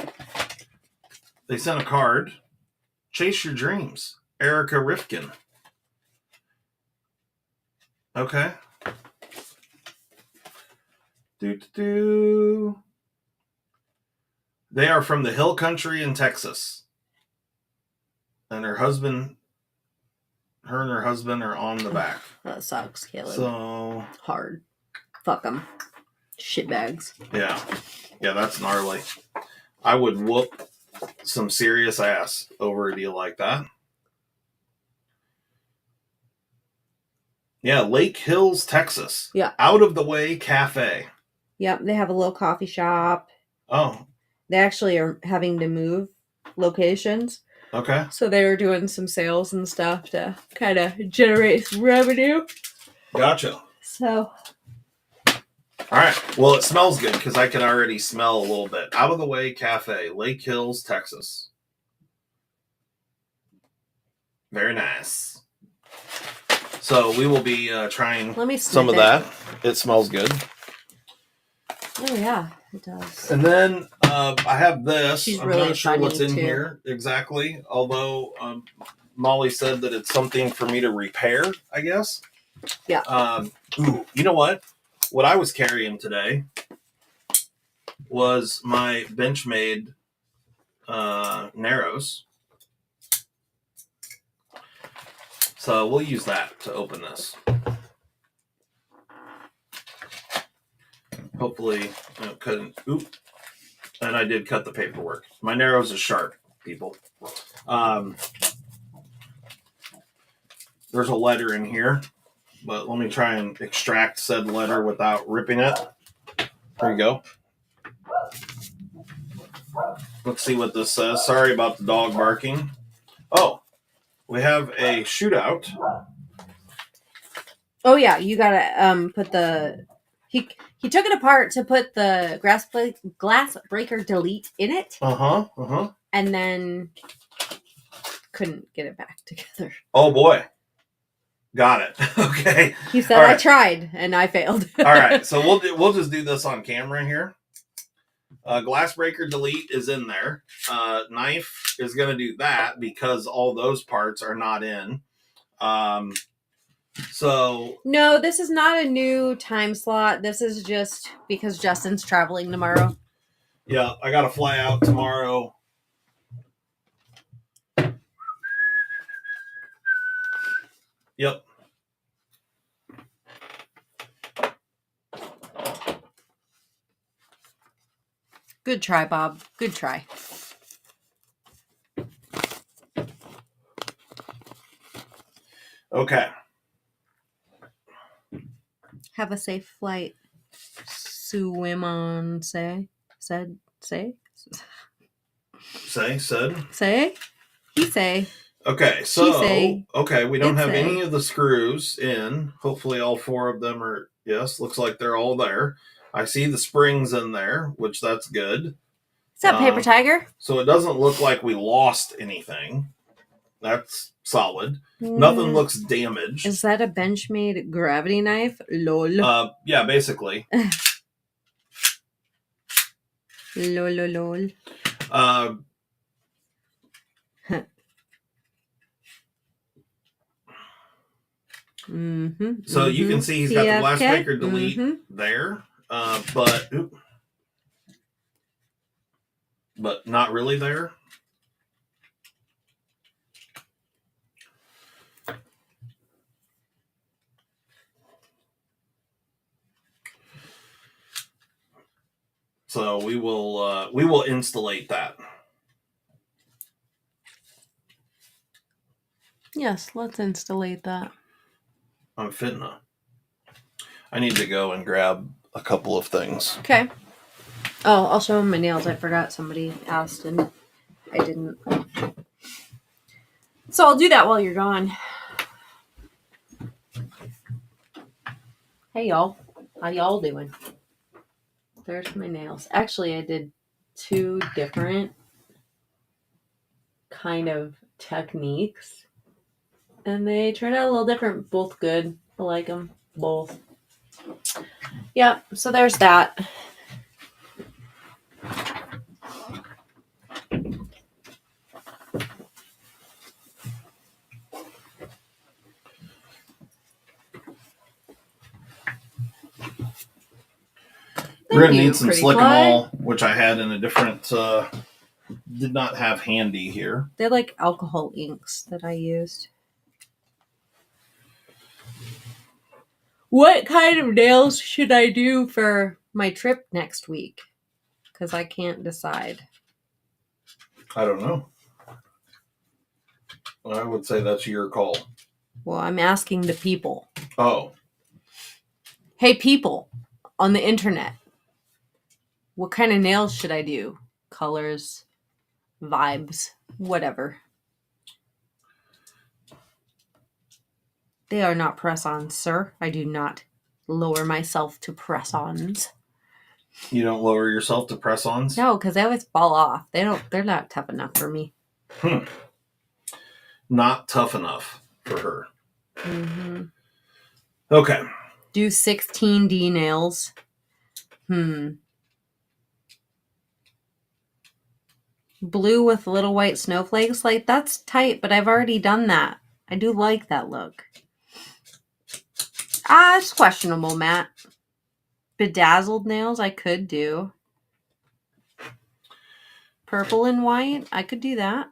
They sent a card. Chase your dreams. Erica Rifkin. Okay. Do. They are from the hill country in Texas. And her and her husband are on the back. That sucks, Caleb. So hard. Fuck them. Shitbags. Yeah. Yeah, that's gnarly. I would whoop some serious ass over a deal like that. Yeah, Lake Hills, Texas. Yeah. Out of the Way Cafe. Yep, they have a little coffee shop. Oh. They actually are having to move locations. Okay. So they were doing some sales and stuff to kind of generate some revenue. Gotcha. So. All right. Well, it smells good because I can already smell a little bit. Out of the Way Cafe, Lake Hills, Texas. Very nice. So we will be trying some of that. It smells good. Oh, yeah, it does. And then I have this. She's I'm really not sure what's in too. here exactly, although Molly said that it's something for me to repair, I guess. Yeah. You know what? What I was carrying today was my Benchmade Narrows. So we'll use that to open this. Hopefully, couldn't. Oop. And I did cut the paperwork. My Narrows is sharp, people. There's a letter in here, but let me try and extract said letter without ripping it. There you go. Let's see what this says. Sorry about the dog barking. Oh, we have a shootout. Oh yeah, you gotta put the. He took it apart to put the glass breaker delete in it. And then couldn't get it back together. Oh boy. Got it. Okay. He said I tried and I failed. All right. So we'll just do this on camera here. Glass breaker delete is in there. Knife is going to do that because all those parts are not in. So no, this is not a new time slot. This is just because Justin's traveling tomorrow. Yeah, I got to fly out tomorrow. Yep. Good try, Bob. Good try. Okay. Have a safe flight. Swim on, said. He say. Okay, so say, we don't have say. any of the screws in. Hopefully all four of them are, yes, looks like they're all there. I see the springs in there, which that's good. What's up, Paper Tiger? So it doesn't look like we lost anything. That's solid. Nothing looks damaged. Is that a Benchmade gravity knife? Lol. Yeah, basically. Lol. So you can see he's got the glass breaker delete there, but not really there. So we will installate that. Yes, let's installate that. I'm finna. I need to go and grab a couple of things. Okay. Oh, I'll show him my nails. I forgot somebody asked and I didn't. So I'll do that while you're gone. Hey, y'all. How y'all doing? There's my nails. Actually, I did 2 different kind of techniques. And they turned out a little different. Both good. I like them. Both. Yeah, so there's that. We're going to you, need some Pretty Slick 'em Fly. All, which I had in a different, did not have handy here. They're like alcohol inks that I used. What kind of nails should I do for my trip next week? Because I can't decide. I don't know. I would say that's your call. Well, I'm asking the people. Oh. Hey, people on the internet. What kind of nails should I do? Colors, vibes, whatever. They are not press-ons, sir. I do not lower myself to press-ons. You don't lower yourself to press-ons? No, because they always fall off. They're not tough enough for me. Not tough enough for her. Mm-hmm. Okay. Do 16D nails. Blue with little white snowflakes. Like, that's tight, but I've already done that. I do like that look. It's questionable, Matt. Bedazzled nails, I could do. Purple and white, I could do that.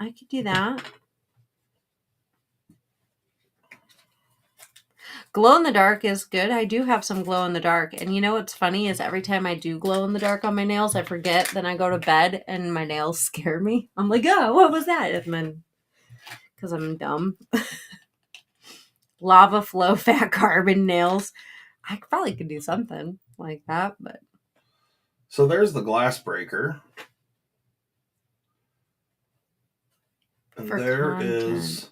Glow in the dark is good. I do have some glow in the dark. And you know what's funny is every time I do glow in the dark on my nails, I forget. Then I go to bed and my nails scare me. I'm like, oh, what was that? And then, because I'm dumb. Lava flow fat carbon nails. I probably could do something like that, but. So there's the glass breaker. And there is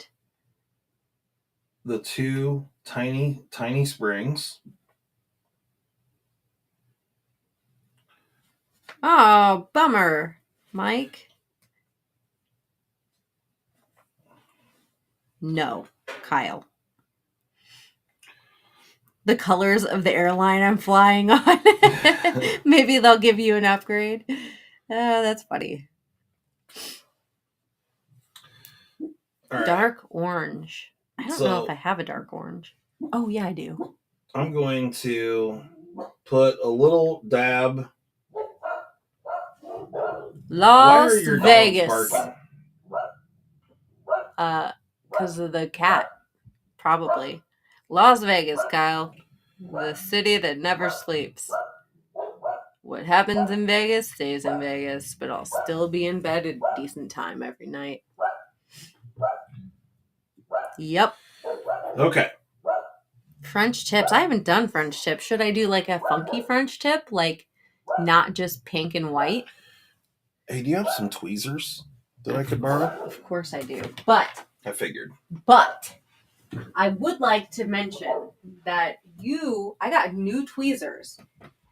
the two tiny, tiny springs. Oh, bummer, Mike. No, Kyle. The colors of the airline I'm flying on. Maybe they'll give you an upgrade. That's funny. Right. Dark orange. I don't know if I have a dark orange. Oh, yeah, I do. I'm going to put a little dab. Las Vegas. Because of the cat. Probably. Las Vegas, Kyle. The city that never sleeps. What happens in Vegas stays in Vegas, but I'll still be in bed at a decent time every night. Yep. Okay. French tips. I haven't done French tips. Should I do like a funky French tip? Like not just pink and white? Hey, do you have some tweezers that I could borrow? Of course I do. But. I figured. But. I would like to mention that I got new tweezers.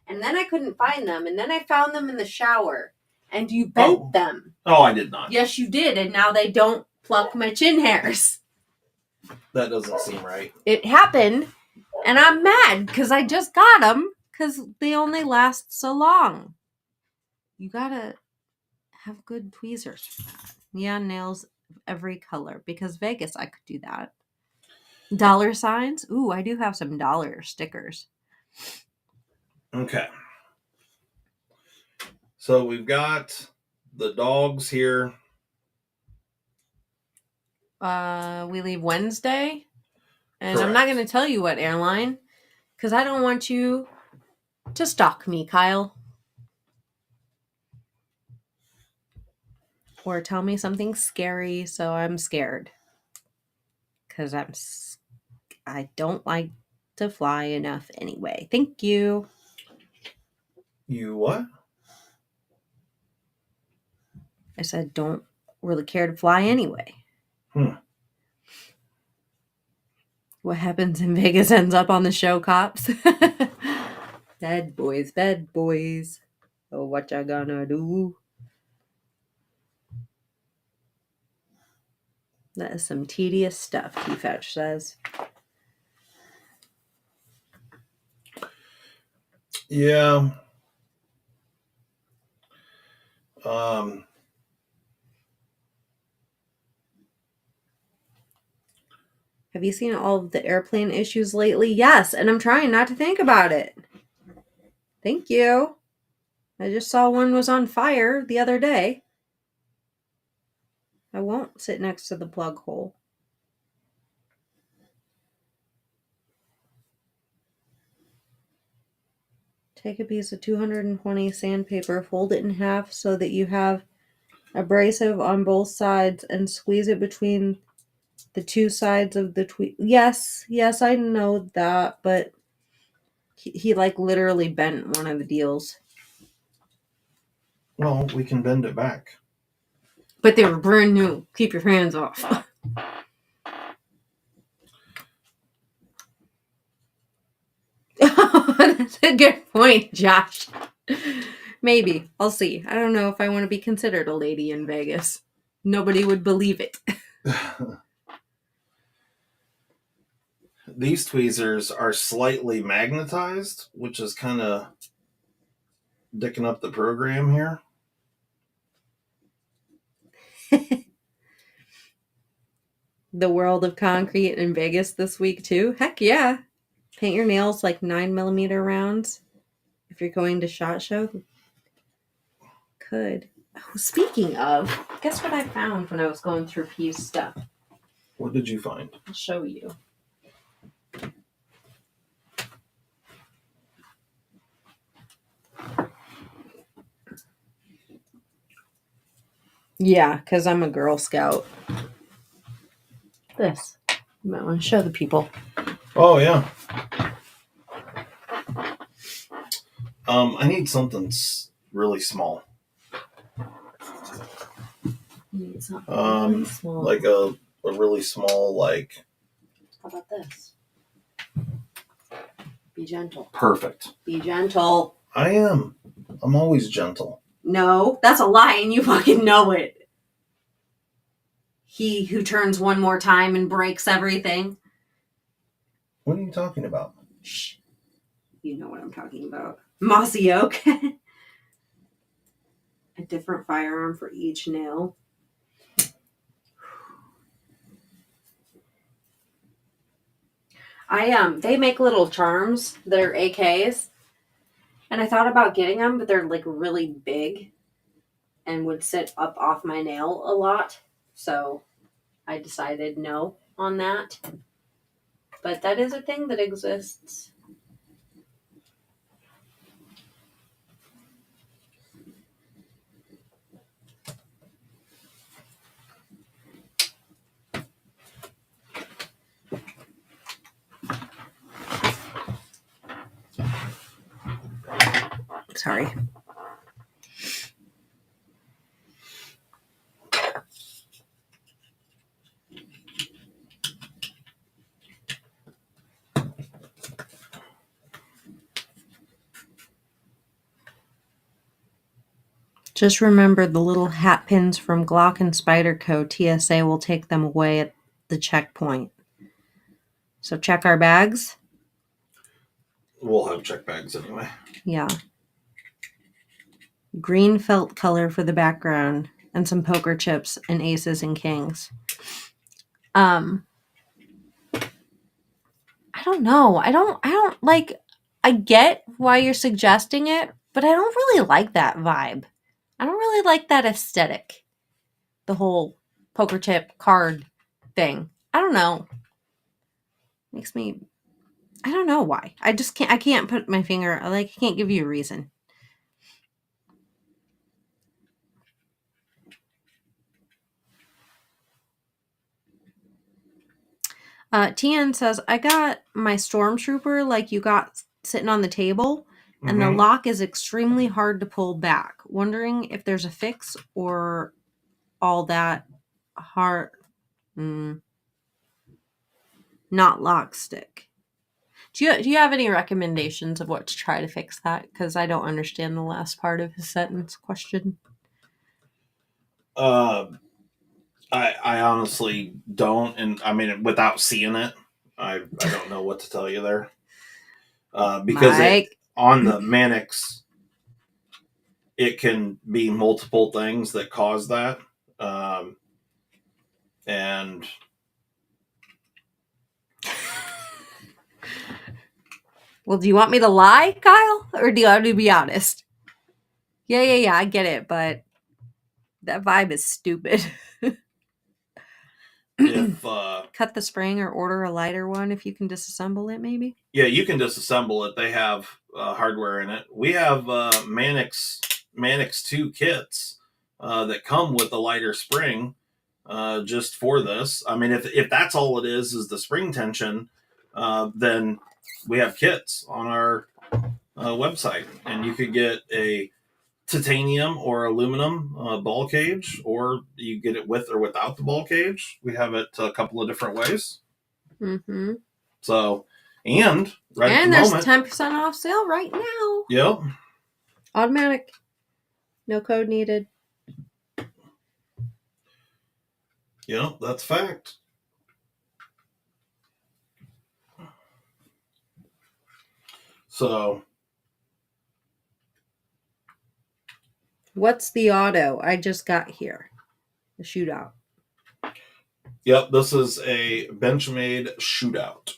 And then I couldn't find them. And then I found them in the shower. And you bent them. Oh, I did not. Yes, you did. And now they don't pluck my chin hairs. That doesn't seem right. It happened. And I'm mad because I just got them. Because they only last so long. You gotta have good tweezers for that. Neon nails of every color. Because Vegas, I could do that. Dollar signs. Ooh, I do have some dollar stickers. Okay. So we've got the dogs here. We leave Wednesday. And Correct. I'm not going to tell you what airline. Because I don't want you to stalk me, Kyle. Or tell me something scary so I'm scared. Because I don't like to fly enough anyway. Thank you. You what? I said don't really care to fly anyway. What happens in Vegas ends up on the show, cops. Bad boys, bad boys. Oh, what you gonna do? That is some tedious stuff, T-Fetch says. Yeah. Have you seen all of the airplane issues lately? Yes, and I'm trying not to think about it. Thank you. I just saw one was on fire the other day. I won't sit next to the plug hole. Take a piece of 220 sandpaper, fold it in half so that you have abrasive on both sides, and squeeze it between the two sides of the tweet. Yes, I know that, but he like literally bent one of the deals. Well, we can bend it back. But they were brand new. Keep your hands off. That's a good point, Josh. Maybe. I'll see. I don't know if I want to be considered a lady in Vegas. Nobody would believe it. These tweezers are slightly magnetized, which is kind of dicking up the program here. The world of concrete in Vegas this week, too? Heck yeah. Paint your nails like 9mm rounds. If you're going to SHOT Show, could. Oh, speaking of, guess what I found when I was going through P's stuff? What did you find? I'll show you. Yeah, because I'm a Girl Scout. This. You might want to show the people. Oh, yeah. I need something really small. It's not really small. Like a really small, like... How about this? Be gentle. Perfect. Be gentle. I am. I'm always gentle. No, that's a lie, and you fucking know it. He who turns one more time and breaks everything. What are you talking about? Shh. You know what I'm talking about. Mossy oak. A different firearm for each nail. They make little charms that are AKs. And I thought about getting them, but they're like really big and would sit up off my nail a lot. So I decided no on that. But that is a thing that exists. Sorry. Just remember the little hat pins from Glock and Spyderco. TSA will take them away at the checkpoint. So check our bags. We'll have check bags anyway. Yeah. Green felt color for the background and some poker chips and aces and kings. I don't know. I don't like, I get why you're suggesting it, but I don't really like that vibe. I don't really like that aesthetic. The whole poker chip card thing. I don't know. Makes me, I don't know why. I can't put my finger, I can't give you a reason. TN says, I got my Stormtrooper like you got sitting on the table, and the lock is extremely hard to pull back. Wondering if there's a fix or all that hard. Not lock stick. Do you have any recommendations of what to try to fix that? Because I don't understand the last part of his sentence question. I honestly don't, and I mean, without seeing it, I don't know what to tell you there. Because on the Mannix, it can be multiple things that cause that, and well, do you want me to lie, Kyle, or do you want me to be honest? Yeah, I get it, but that vibe is stupid. If Cut the spring or order a lighter one if you can disassemble it, maybe. yeah, you can disassemble it. They have hardware in it. We have Mannix 2 kits that come with a lighter spring just for this. I mean, if that's all it is the spring tension, then we have kits on our website, and you could get a titanium or aluminum ball cage, or you get it with or without the ball cage. We have it a couple of different ways. Mm-hmm. So, and right at the And there's moment, 10% off sale right now. yep, Automatic. No code needed. yep, that's fact. So, What's the auto I just got here? The shootout. yep, this is a Benchmade shootout.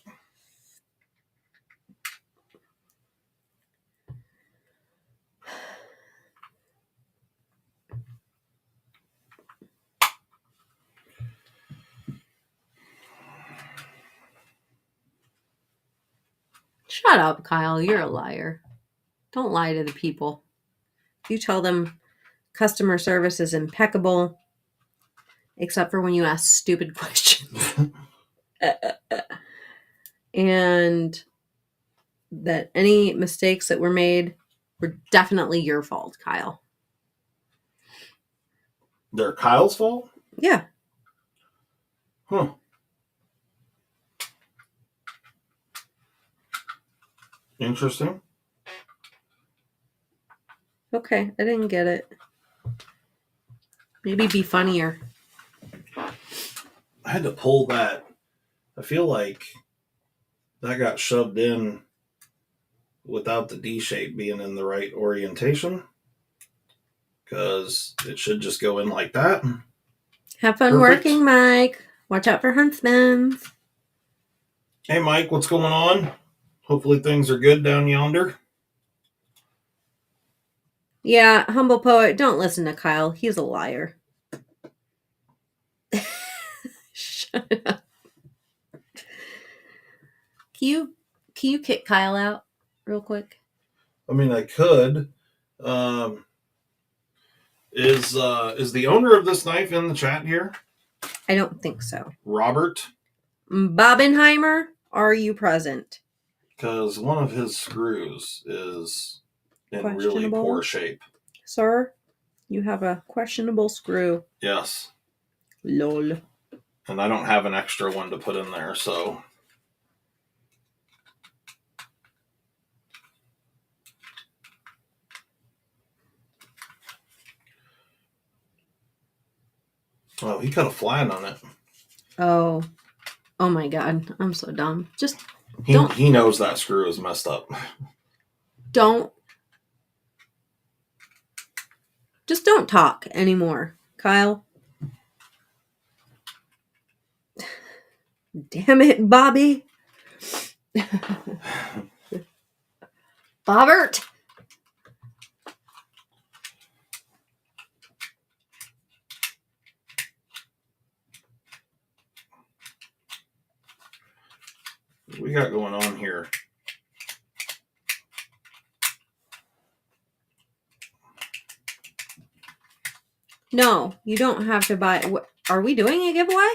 Shut up, Kyle. You're a liar. Don't lie to the people. You tell them customer service is impeccable, except for when you ask stupid questions. And that any mistakes that were made were definitely your fault, Kyle. They're Kyle's fault? Yeah. Huh. Interesting. Okay, I didn't get it. Maybe be funnier. I had to pull that. I feel like that got shoved in without the D shape being in the right orientation, because it should just go in like that. Have fun Perfect. working, Mike. Watch out for huntsmen. Hey, Mike, what's going on? Hopefully things are good down yonder. Yeah, humble poet, don't listen to Kyle. He's a liar. Shut up. Can you kick Kyle out real quick? I mean, I could. Is the owner of this knife in the chat here? I don't think so. Robert? Bobenheimer, are you present? Because one of his screws is in really Questionable. poor shape. Sir, you have a questionable screw. Yes. Lol. And I don't have an extra one to put in there, so. Oh, he cut a flat on it. Oh my God. I'm so dumb. Just he knows that screw is messed up. Just don't talk anymore, Kyle. Damn it, Bobby. Bobbert. What we got going on here? No, you don't have to buy. Are we doing a giveaway?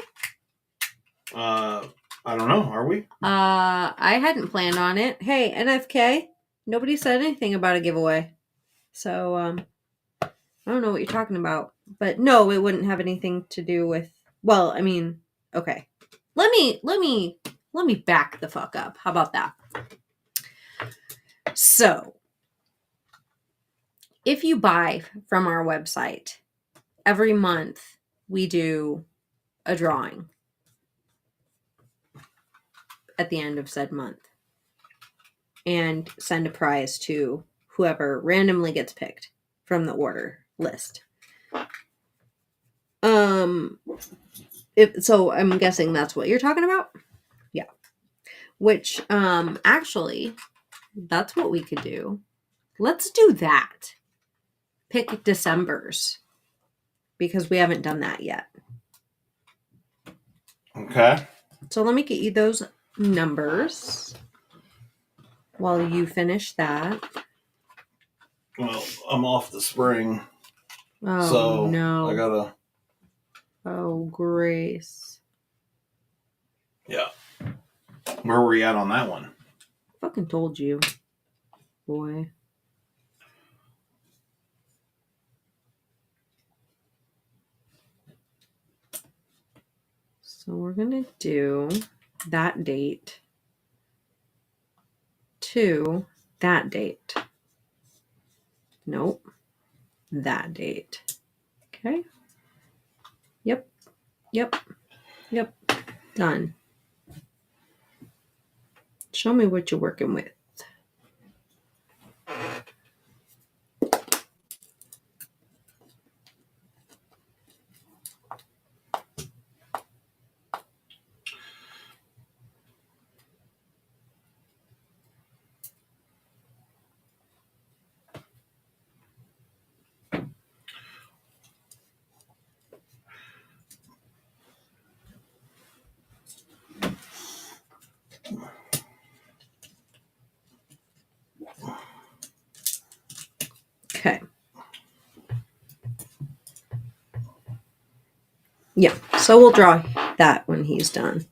I don't know. Are we? I hadn't planned on it. Hey, NFK, nobody said anything about a giveaway. So, I don't know what you're talking about. But no, it wouldn't have anything to do with, well, I mean, okay. Let me back the fuck up. How about that? So, if you buy from our website, every month we do a drawing at the end of said month and send a prize to whoever randomly gets picked from the order list. So I'm guessing that's what you're talking about? Yeah. Which, actually, that's what we could do. Let's do that. pick December's because we haven't done that yet. Okay. So let me get you those numbers while you finish that. Well, I'm off the spring. Oh, so no. I gotta. Oh, Grace. Yeah. Where were you at on that one? Fucking told you, boy. So we're going to do that date to that date. Nope. That date. Okay. Yep. Yep. Yep. Done. Show me what you're working with. Okay. Yeah, so we'll draw that when he's done.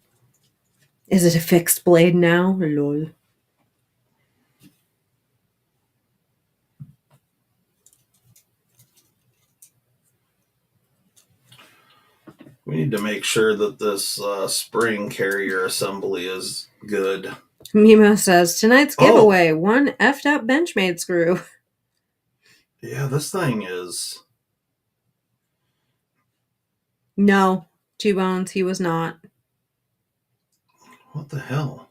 Is it a fixed blade now? Lol. We need to make sure that this spring carrier assembly is good. Mimo says, tonight's giveaway, one effed up Benchmade screw. Yeah, this thing is... No, 2 Bones, he was not. What the hell?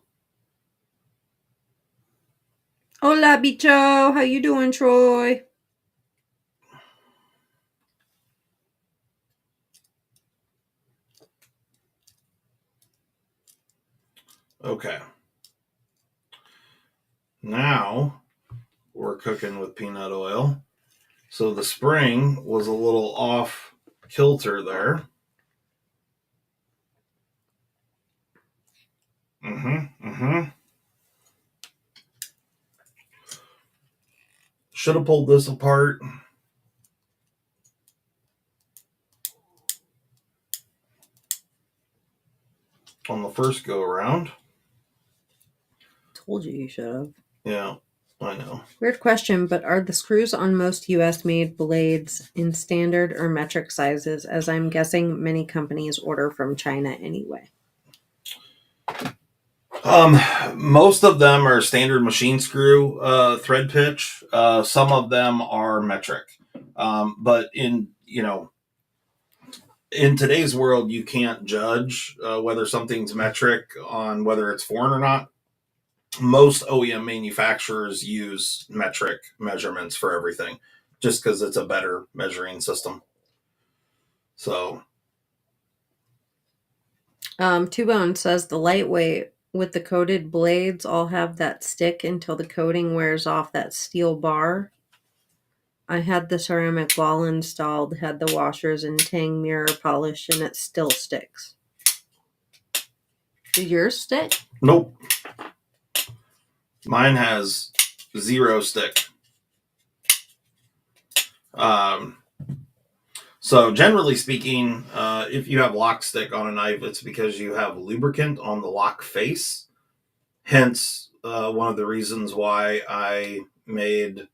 Hola, bicho. How you doing, Troy? Okay. Now we're cooking with peanut oil. So the spring was a little off kilter there. Should have pulled this apart. On the first go around. Told you should have. Yeah, I know. Weird question, but are the screws on most US-made blades in standard or metric sizes, as I'm guessing many companies order from China anyway? Most of them are standard machine screw thread pitch. Some of them are metric. But in today's world, you can't judge whether something's metric on whether it's foreign or not. Most OEM manufacturers use metric measurements for everything just because it's a better measuring system. So 2 Bone says the lightweight with the coated blades all have that stick until the coating wears off that steel bar. I had the ceramic ball installed, had the washers and tang mirror polished, and it still sticks. Did yours stick? nope. Mine has 0 stick. So generally speaking, if you have lock stick on a knife, it's because you have lubricant on the lock face. Hence, one of the reasons why I made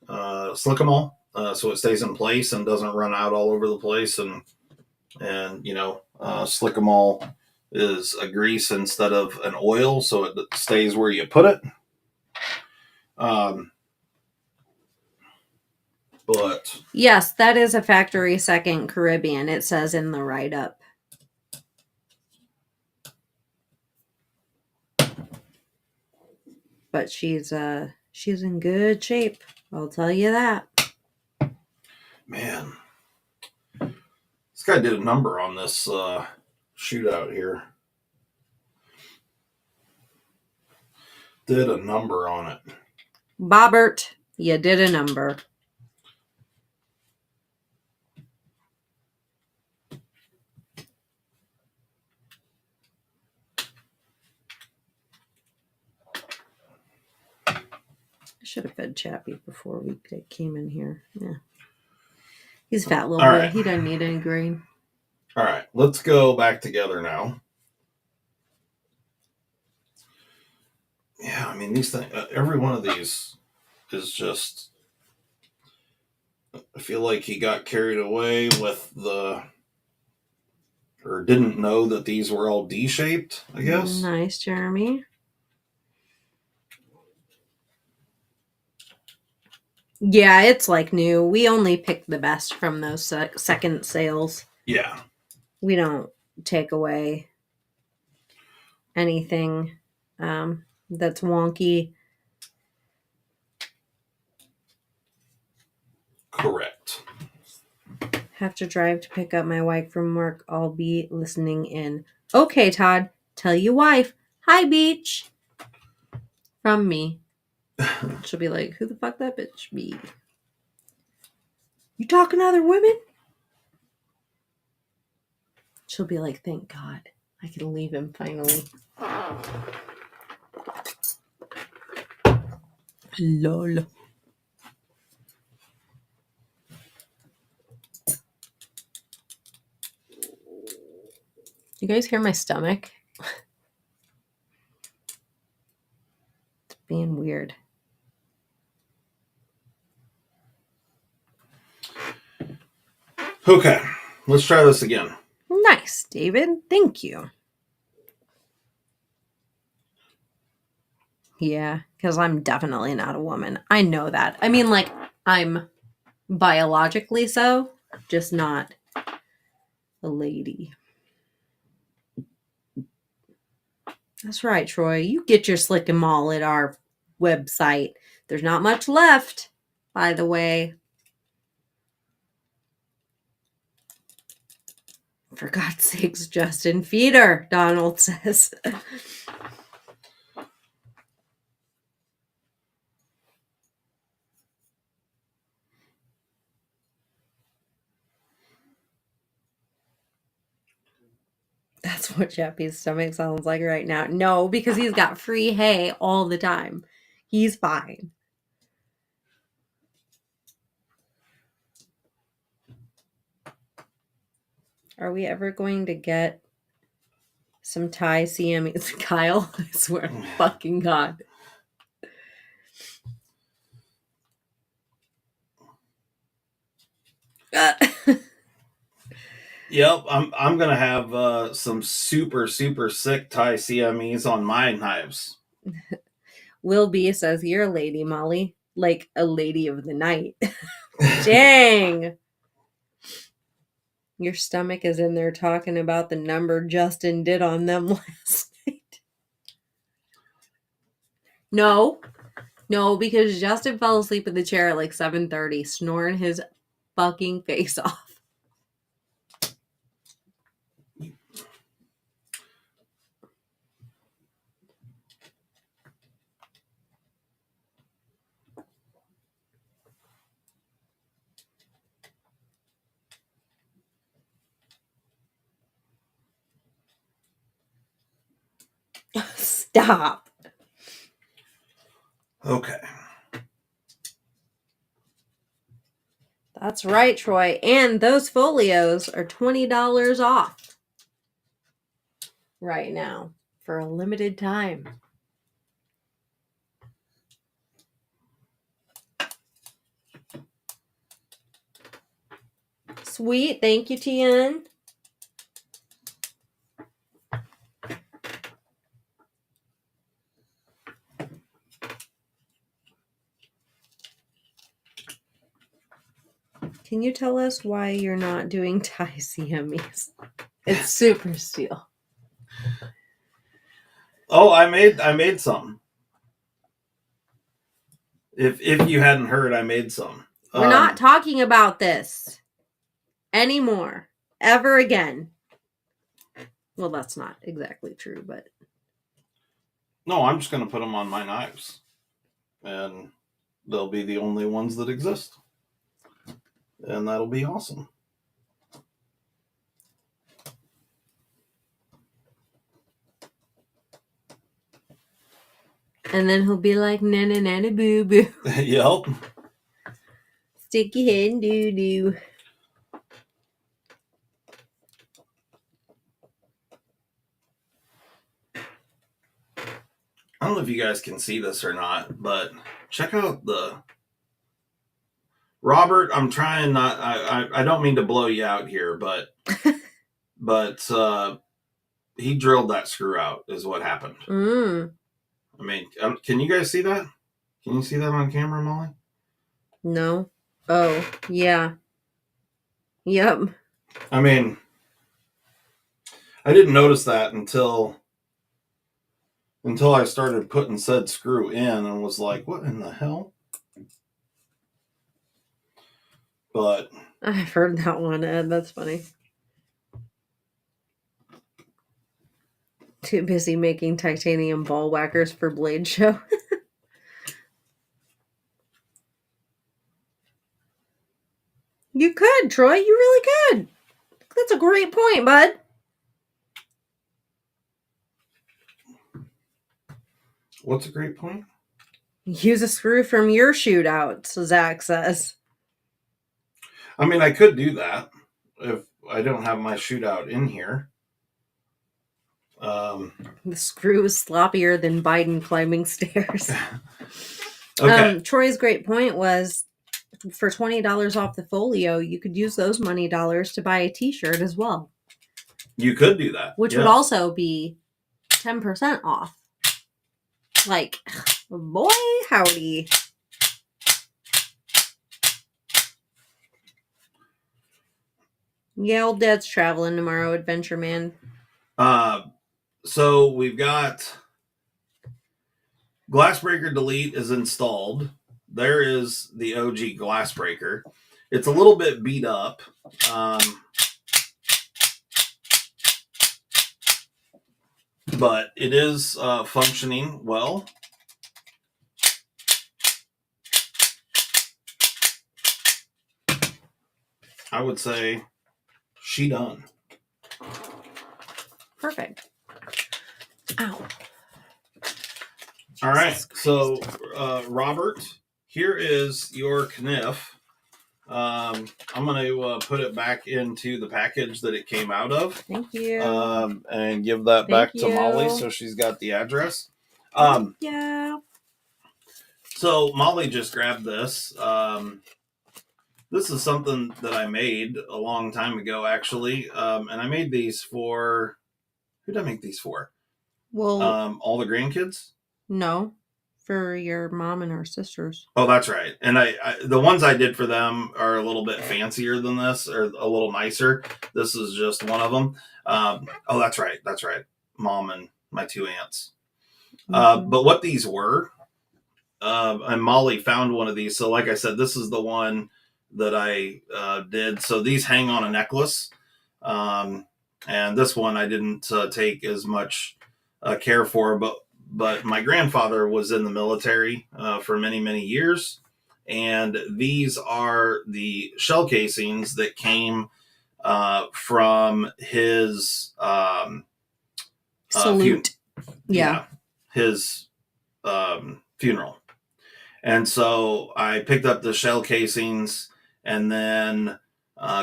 Slick-em-all, so it stays in place and doesn't run out all over the place. And Slick-em-all is a grease instead of an oil, so it stays where you put it. But yes, that is a factory second Caribbean, it says in the write-up. But she's in good shape, I'll tell you that. man, this guy did a number on this shootout here. Did a number on it. Bobbert, you did a number. should have fed Chappie before we came in here. Yeah. He's a fat little All boy. right. He doesn't need any grain. All right, let's go back together now. Yeah, I mean, these things, every one of these is just, I feel like he got carried away with or didn't know that these were all D-shaped, I guess. Nice, Jeremy. Yeah, it's like new. We only pick the best from those second sales. Yeah. We don't take away anything that's wonky. Correct. Have to drive to pick up my wife from work. I'll be listening in. Okay, Todd. Tell your wife. Hi, Beach. From me. She'll be like, who the fuck that bitch be? You talking to other women? She'll be like, thank God. I can leave him finally. Lol. You guys hear my stomach? It's being weird. Okay, let's try this again. Nice, David. Thank you. Yeah, because I'm definitely not a woman. I know that. I mean, like, I'm biologically so, just not a lady. That's right, Troy. You get your slick and mall at our website. There's not much left, by the way. For God's sakes, Justin, feed her, Donald says. That's what Chappie's stomach sounds like right now. No, because he's got free hay all the time. He's fine. Are we ever going to get some Thai Siamese? Kyle, I swear to fucking God. Yep, I'm gonna have some super sick Thai Siamese on my knives. Will B says, you're a lady, Molly. Like a lady of the night. Dang. Your stomach is in there talking about the number Justin did on them last night. No, because Justin fell asleep in the chair at like 7:30, snoring his fucking face off. Stop. Okay. That's right, Troy. And those folios are $20 off right now for a limited time. Sweet. Thank you, Tien. Can you tell us why you're not doing Thai Siamese? It's super steel. Oh, I made some. If you hadn't heard, I made some. We're not talking about this anymore. Ever again. Well, that's not exactly true, but... No, I'm just gonna put them on my knives. And they'll be the only ones that exist. And that'll be awesome. And then he'll be like, nanny, nanny, boo, boo. Yep. Sticky head and doo doo. I don't know if you guys can see this or not, but check out the Robert. I'm trying not. I don't mean to blow you out here, but he drilled that screw out. Is what happened. Mm. I mean, can you guys see that? Can you see that on camera, Molly? No. Oh, yeah. Yep. I mean, I didn't notice that until I started putting said screw in and was like, what in the hell? But I've heard that one, Ed. That's funny. Too busy making titanium ball whackers for Blade Show. You could, Troy. You really could. That's a great point, bud. what's a great point? Use a screw from your shootout, so Zach says. I mean, I could do that if I don't have my shootout in here. The screw is sloppier than Biden climbing stairs. Okay. Troy's great point was for $20 off the folio, you could use those money dollars to buy a t-shirt as well. You could do that. Which would also be 10% off. Like, boy, howdy. Yeah, old Dad's traveling tomorrow, Adventure Man. So we've got Glassbreaker Delete is installed. There is the OG Glassbreaker. It's a little bit beat up. But it is functioning well. I would say she done. Perfect. Ow. All right. So, Robert, here is your kniff. I'm going to put it back into the package that it came out of. Thank you. And give that back to Molly so she's got the address. Yeah. So Molly just grabbed this. This is something that I made a long time ago, actually. And I made these for... Who did I make these for? Well, all the grandkids? No. For your mom and her sisters. Oh, that's right. And I the ones I did for them are a little bit fancier than this, or a little nicer. This is just one of them. Oh, that's right. That's right. Mom and my two aunts. But what these were, and Molly found one of these. So like I said, this is the one that I did. So these hang on a necklace. And this one I didn't take as much care for, but my grandfather was in the military for many, many years. And these are the shell casings that came from his salute. His funeral. And so I picked up the shell casings and then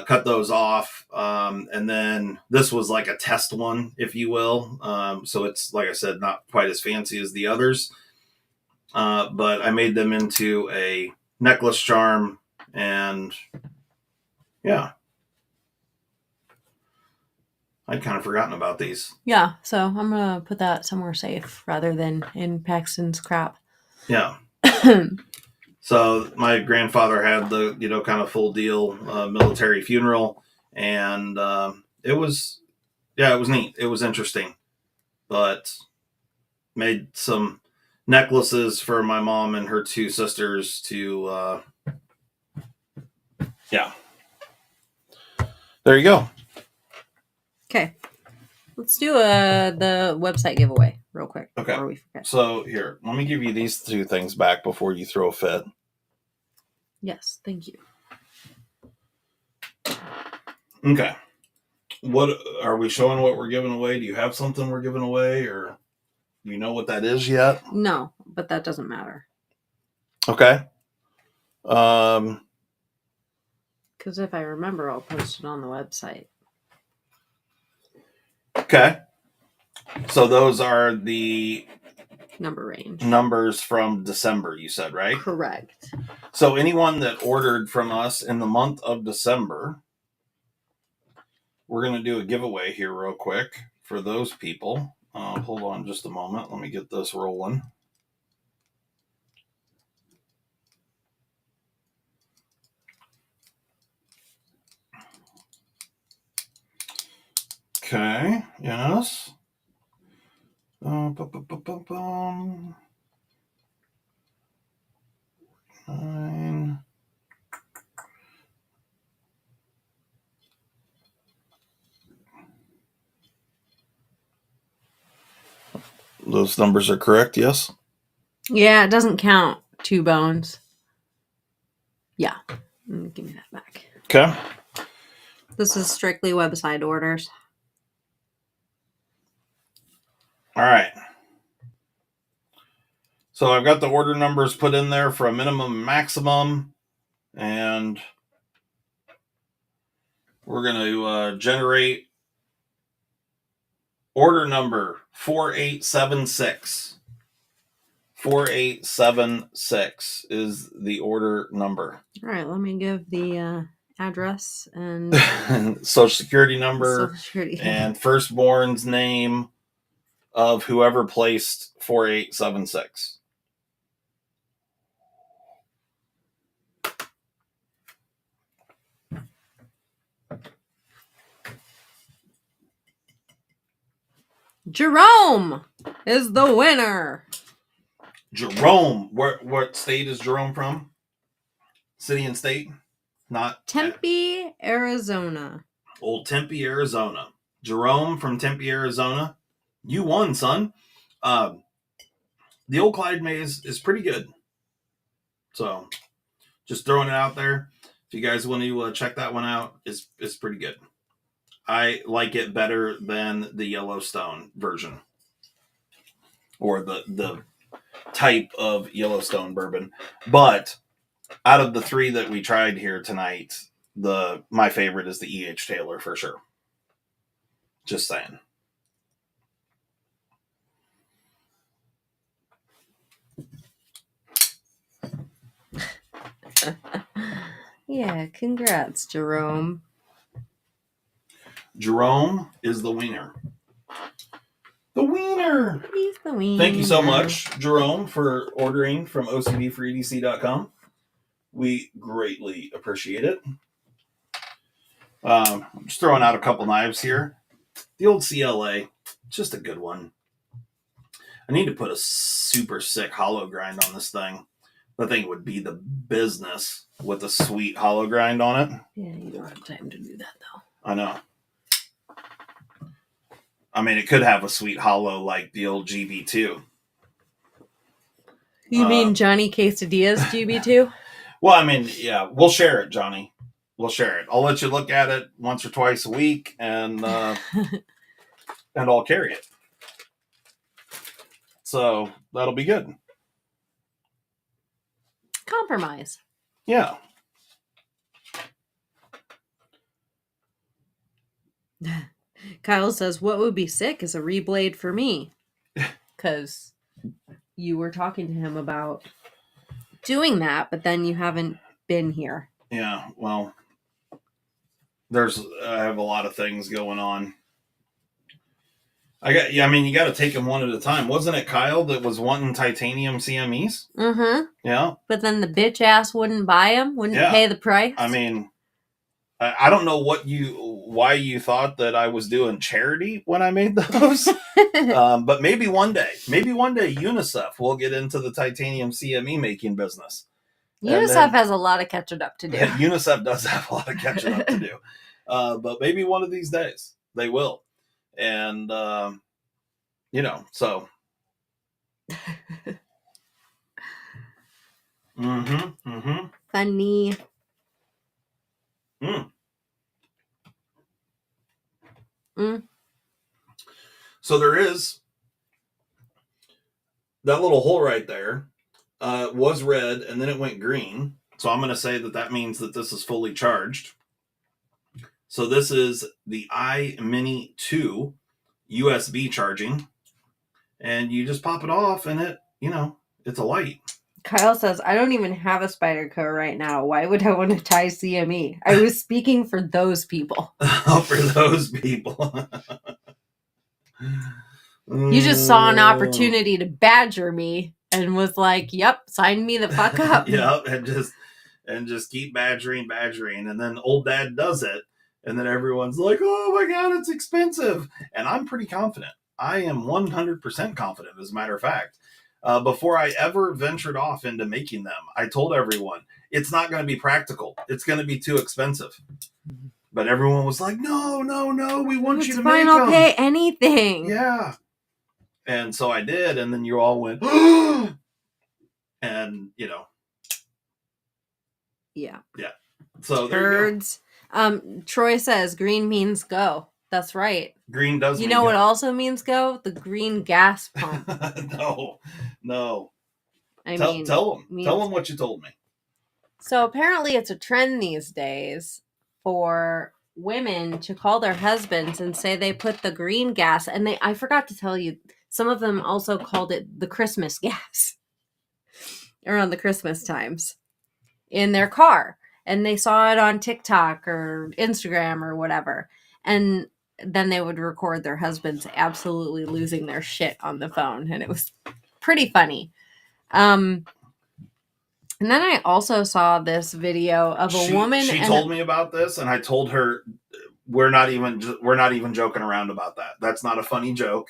cut those off. And then this was like a test one, if you will. So it's, like I said, not quite as fancy as the others. But I made them into a necklace charm, and yeah. I'd kind of forgotten about these. Yeah, so I'm going to put that somewhere safe rather than in Paxton's crap. Yeah. So my grandfather had the, kind of full deal military funeral, and it was neat. It was interesting, but made some necklaces for my mom and her two sisters to, yeah. There you go. Okay. Let's do the website giveaway real quick. Okay. Before we forget. So here, let me give you these two things back before you throw a fit. Yes, thank you. Okay. What are we showing? What we're giving away? Do you have something we're giving away, or do you know what that is yet? No, but that doesn't matter. Okay. Because if I remember, I'll post it on the website. Okay. So those are the Number range. numbers from December, you said, right? Correct. So anyone that ordered from us in the month of December, we're going to do a giveaway here real quick for those people. Hold on just a moment. Let me get this rolling. Okay, yes. Nine. Those numbers are correct, yes? Yeah, it doesn't count 2 bones. Yeah. Give me that back. Okay. This is strictly website orders. All right. So I've got the order numbers put in there for a minimum and maximum, and we're going to generate order number 4876. 4876 is the order number. All right, let me give the address and Social security number Social Security. and firstborn's name of whoever placed 4876. Jerome is the winner. Jerome, what state is Jerome from? City and state? Not Tempe, Arizona. Old Tempe, Arizona. Jerome from Tempe, Arizona. You won, son. The old Clyde Maze is pretty good. So, just throwing it out there. If you guys want to check that one out, it's pretty good. I like it better than the Yellowstone version, or the type of Yellowstone bourbon. But out of the 3 that we tried here tonight, my favorite is the E.H. Taylor for sure. Just saying. Yeah, congrats, Jerome. Jerome is the wiener. The wiener! He's the wiener. Thank you so much, Jerome, for ordering from OCD4EDC.com. We greatly appreciate it. I'm just throwing out a couple knives here. The old CLA, just a good one. I need to put a super sick hollow grind on this thing. The thing would be the business with a sweet hollow grind on it. Yeah, you don't have time to do that, though. I know. I mean, it could have a sweet hollow like the old GB2. You mean Johnny Quesadillas GB2? Well, I mean, yeah, we'll share it, Johnny. We'll share it. I'll let you look at it once or twice a week, and and I'll carry it. So that'll be good. Compromise. Yeah. Kyle says, what would be sick is a reblade for me. Because you were talking to him about doing that, but then you haven't been here. Yeah, well, I have a lot of things going on. I mean, you got to take them one at a time. Wasn't it Kyle that was wanting titanium CMEs? Mm-hmm. Yeah. But then the bitch ass wouldn't buy them, wouldn't pay the price. I mean, I don't know why you thought that I was doing charity when I made those. But maybe one day UNICEF will get into the titanium CME making business. UNICEF has a lot of catching up to do. UNICEF does have a lot of catching up to do. But maybe one of these days they will. And, so. Funny. So there is that little hole right there was red, and then it went green. So I'm going to say that means that this is fully charged. So this is the iMini 2 USB charging, and you just pop it off, and it's a light. Kyle says, I don't even have a Spyderco right now. Why would I want to tie CME? I was speaking for those people. For those people. You just saw an opportunity to badger me and was like, yep, sign me the fuck up. Yep, and just keep badgering. And then old dad does it, and then everyone's like, oh my God, it's expensive. And I'm pretty confident. I am 100% confident, as a matter of fact. Before I ever ventured off into making them, I told everyone, it's not going to be practical. It's going to be too expensive. But everyone was like, no, we want you to make them. I'll pay anything. Yeah. And so I did, and then you all went, and Yeah. So Birds. Troy says green means go. That's right. Green does. You know what also means go? The green gas pump. No. Tell them what you told me. So apparently, it's a trend these days for women to call their husbands and say they put the green gas, and I forgot to tell you, some of them also called it the Christmas gas around the Christmas times in their car. And they saw it on TikTok or Instagram or whatever. And then they would record their husbands absolutely losing their shit on the phone. And it was pretty funny. And then I also saw this video of a woman. She told me about this, and I told her, we're not even joking around about that. That's not a funny joke.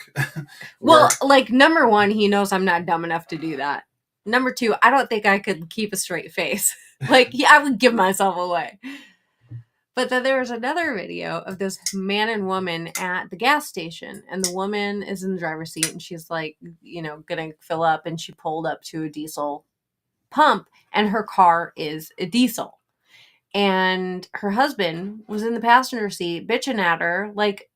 Well, like, number one, he knows I'm not dumb enough to do that. Number two, I don't think I could keep a straight face. Like, yeah, I would give myself away. But then there was another video of this man and woman at the gas station, and the woman is in the driver's seat, and she's like, gonna fill up, and she pulled up to a diesel pump, and her car is a diesel. And her husband was in the passenger seat bitching at her, like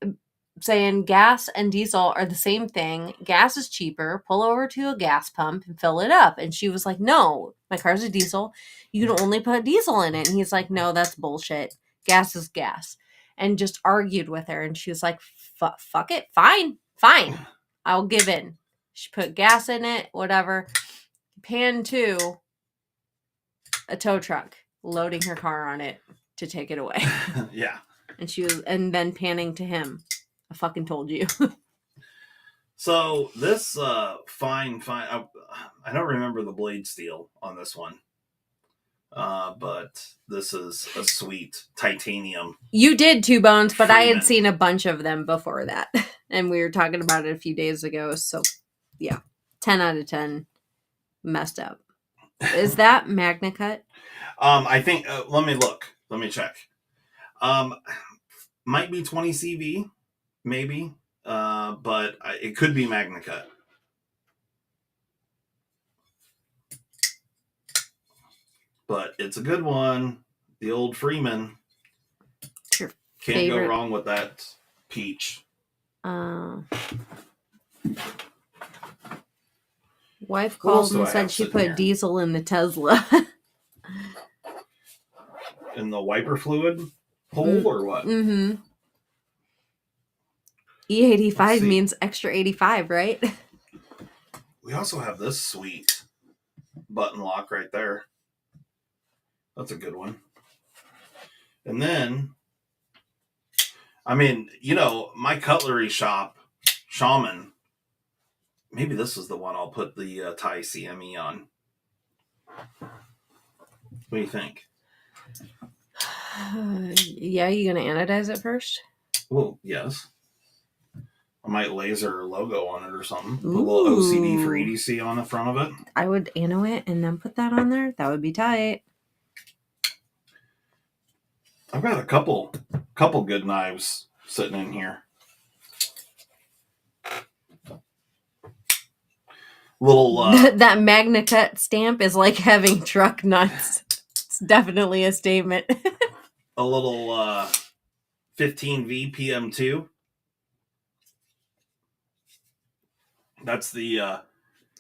saying gas and diesel are the same thing. Gas is cheaper. Pull over to a gas pump and fill it up. And she was like, no, my car's a diesel. You can only put diesel in it. And he's like, no, that's bullshit. Gas is gas. And just argued with her. And she was like, fuck it. Fine. I'll give in. She put gas in it, whatever. Pan to a tow truck, loading her car on it to take it away. Yeah. And then panning to him. I fucking told you. So this fine. I don't remember the blade steel on this one, but this is a sweet titanium. You did 2 bones, but Freeman. I had seen a bunch of them before that, and we were talking about it a few days ago. So, yeah, 10 out of 10, messed up. Is that Magna Cut? I think. Let me look. Let me check. Might be 20 CV. Maybe, but it could be Magna Cut. But it's a good one. The old Freeman. Your Can't favorite. go wrong with that peach. Wife called and said she put diesel in the Tesla. In the wiper fluid hole or what? Mm-hmm. E85 means extra 85, right? We also have this sweet button lock right there. That's a good one. And then, I mean, my cutlery shop, Shaman, maybe this is the one I'll put the Thai CME on. What do you think? Yeah, you gonna anodize it first? Well, yes. I might laser a logo on it or something. Put a little OCD for EDC on the front of it. I would anno it and then put that on there. That would be tight. I've got a couple good knives sitting in here. Little that Magna Cut stamp is like having truck nuts. It's definitely a statement. A little 15V PM2. That's the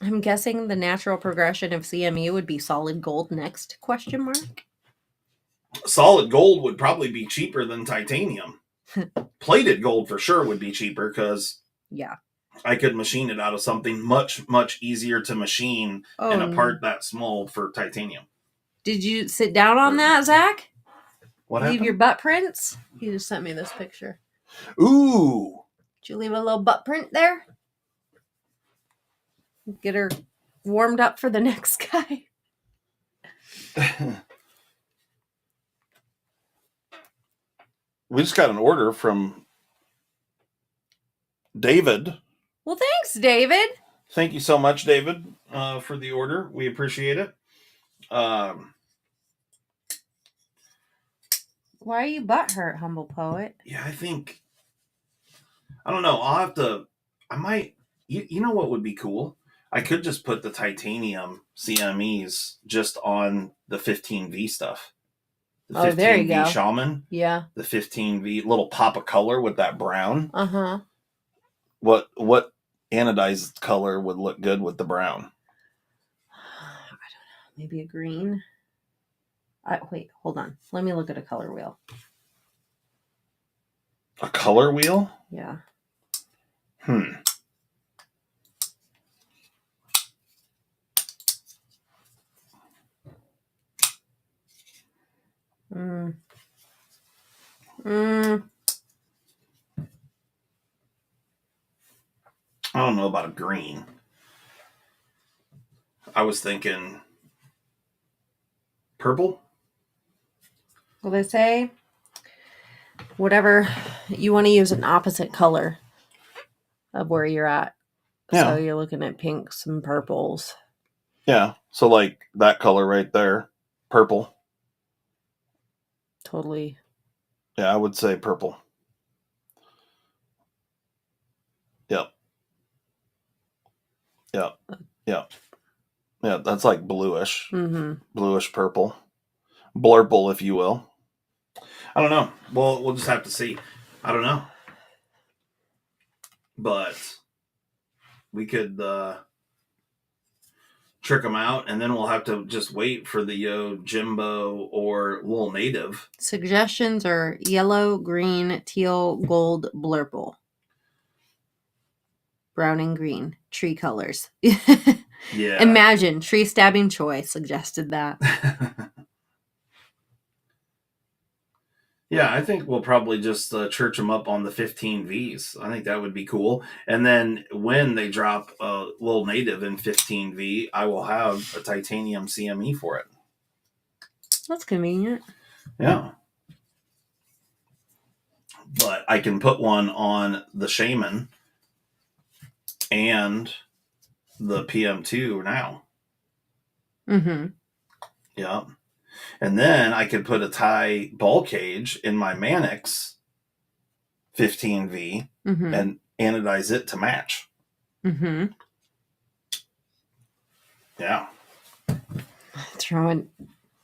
I'm guessing the natural progression of CME would be solid gold next, question mark? Solid gold would probably be cheaper than titanium. Plated gold for sure would be cheaper because Yeah. I could machine it out of something much, much easier to machine in a part that small for titanium. Did you sit down on that, Zach? What Leave happened? your butt prints? He just sent me this picture. Ooh. Did you leave a little butt print there? Get her warmed up for the next guy. We just got an order from David. Well, thanks, David. Thank you so much, David, for the order. We appreciate it. Why are you butthurt, humble poet? Yeah, I don't know. I might, you know what would be cool? I could just put the titanium CMEs just on the 15V stuff. The 15V there you go. Shaman. Yeah. The 15V little pop of color with that brown. Uh-huh. What anodized color would look good with the brown? I don't know. Maybe a green. Wait, hold on. Let me look at a color wheel. A color wheel? Yeah. I don't know about a green. I was thinking purple. Well, they say whatever you want to use an opposite color of where you're at. Yeah. So you're looking at pinks and purples. Yeah. So like that color right there, purple. Totally. Yeah, I would say purple. Yep. Yep. Yep. Yeah, that's like bluish. Mm-hmm. Bluish purple. Blurple, if you will. I don't know. We'll just have to see. I don't know. But we could trick them out, and then we'll have to just wait for the Jimbo or Little Native. Suggestions are yellow, green, teal, gold, blurple. Brown and green. Tree colors. Yeah. Imagine. Tree stabbing Choi suggested that. Yeah, I think we'll probably just church them up on the 15Vs. I think that would be cool. And then when they drop a Little Native in 15V, I will have a titanium CME for it. That's convenient. Yeah. But I can put one on the Shaman and the PM2 now. Mm-hmm. Yeah. And then I could put a tie ball cage in my Mannix 15V and anodize it to match. Mm-hmm. Yeah. Throwing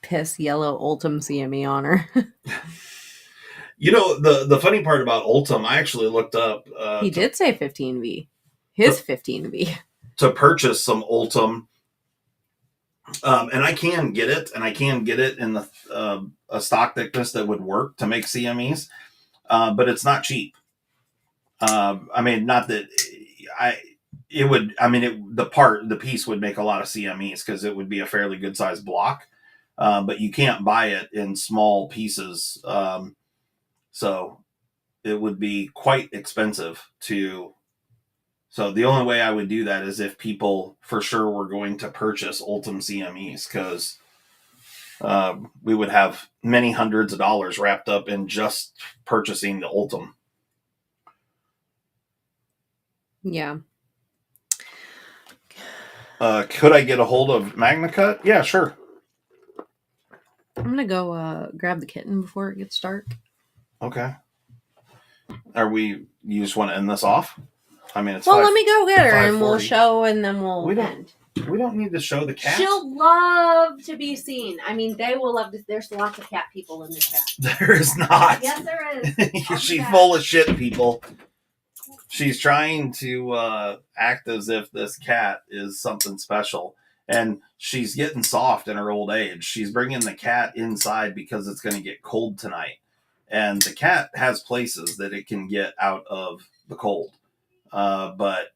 piss yellow Ultim CME on her. You know, the funny part about Ultim, I actually looked up. He did say 15V. His 15V. To purchase some Ultim. And I can get it, in the a stock thickness that would work to make CMEs, but it's not cheap. I mean, not that it would. I mean, the piece would make a lot of CMEs because it would be a fairly good sized block, but you can't buy it in small pieces, so it would be quite expensive to. So the only way I would do that is if people for sure were going to purchase Ultim CMEs, because we would have many hundreds of dollars wrapped up in just purchasing the Ultim. Yeah. Could I get a hold of MagnaCut? Yeah, sure. I'm going to go grab the kitten before it gets dark. Okay. You just want to end this off? I mean, it's let me go get her and we'll 5:40. show and then we'll end. We don't need to show the cat. She'll love to be seen. I mean, they will love to. There's lots of cat people in the chat. There is not. Yes, there is. She's full of shit, people. she's trying to act as if this cat is something special, and she's getting soft in her old age. She's bringing the cat inside because it's going to get cold tonight, and the cat has places that it can get out of the cold. But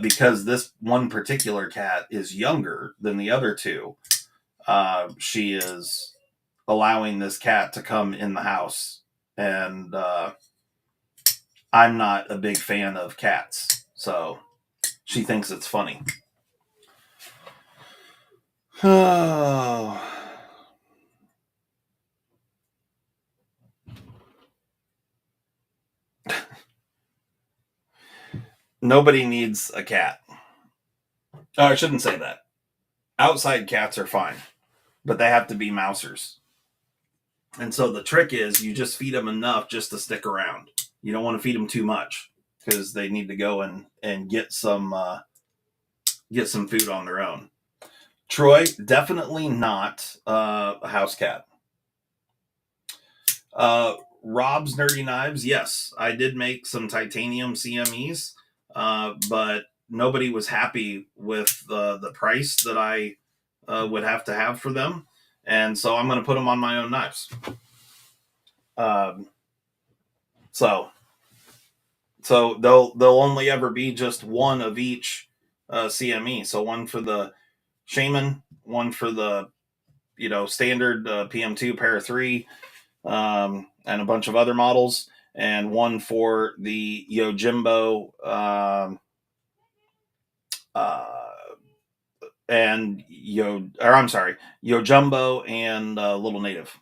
because this one particular cat is younger than the other two, she is allowing this cat to come in the house, and I'm not a big fan of cats, so she thinks it's funny. Oh. Nobody needs a cat. Oh, I shouldn't say that. Outside cats are fine, but they have to be mousers. And so the trick is you just feed them enough just to stick around. You don't want to feed them too much because they need to go and get some food on their own. Troy, definitely not a house cat. Rob's Nerdy Knives, yes, I did make some titanium CMEs, but nobody was happy with the price that I would have to have for them, and so I'm going to put them on my own knives. So they'll only ever be just one of each CME. So one for the Shaman, one for the standard PM2 Para 3, and a bunch of other models, and one for the Yojimbo and Yojumbo and Little Native.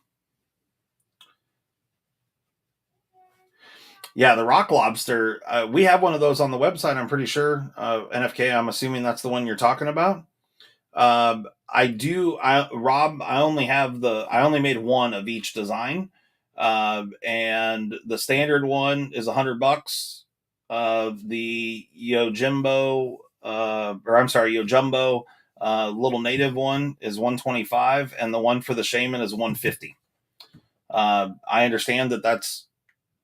Yeah, the rock lobster. We have one of those on the website. I'm pretty sure. NFK. I'm assuming that's the one you're talking about. I do. Rob. I only made one of each design, and the standard one is $100. The Yojumbo, Little Native one is 125, and the one for the Shaman is 150. I understand that's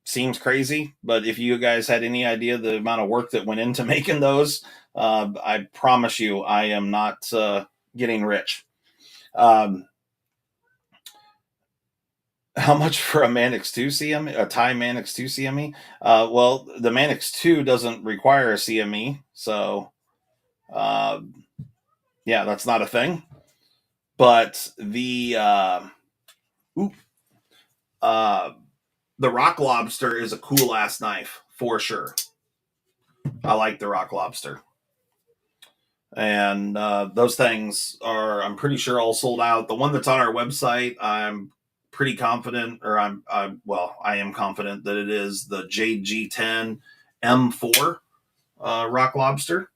seems crazy, but if you guys had any idea the amount of work that went into making those, I promise you, I am not getting rich. How much for a Manix 2 CME, a Thai Manix 2 CME? Well, the Manix 2 doesn't require a CME, so yeah, that's not a thing. But the rock lobster is a cool ass knife for sure. I like the rock lobster. And those things are, I'm pretty sure, all sold out. The one that's on our website, I'm pretty confident, or I am confident that it is the JG10 M4 rock lobster.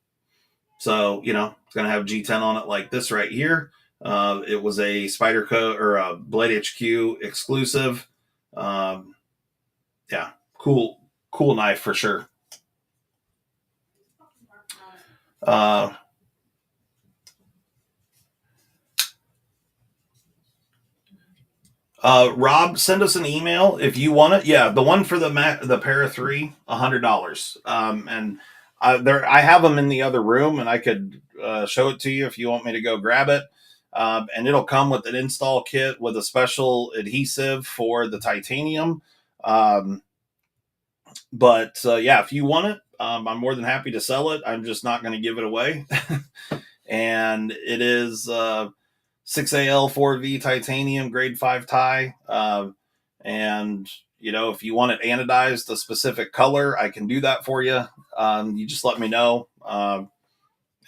So it's going to have G10 on it like this right here. It was a Spyderco or a Blade HQ exclusive. Yeah, cool knife for sure. Rob, send us an email if you want it. Yeah, the one for the Para 3, $100. And I have them in the other room, and I could show it to you if you want me to go grab it. And it'll come with an install kit with a special adhesive for the titanium. But yeah, if you want it, I'm more than happy to sell it. I'm just not going to give it away. And it is 6AL 4V titanium grade 5 Thai. And if you want it anodized a specific color, I can do that for you. You just let me know,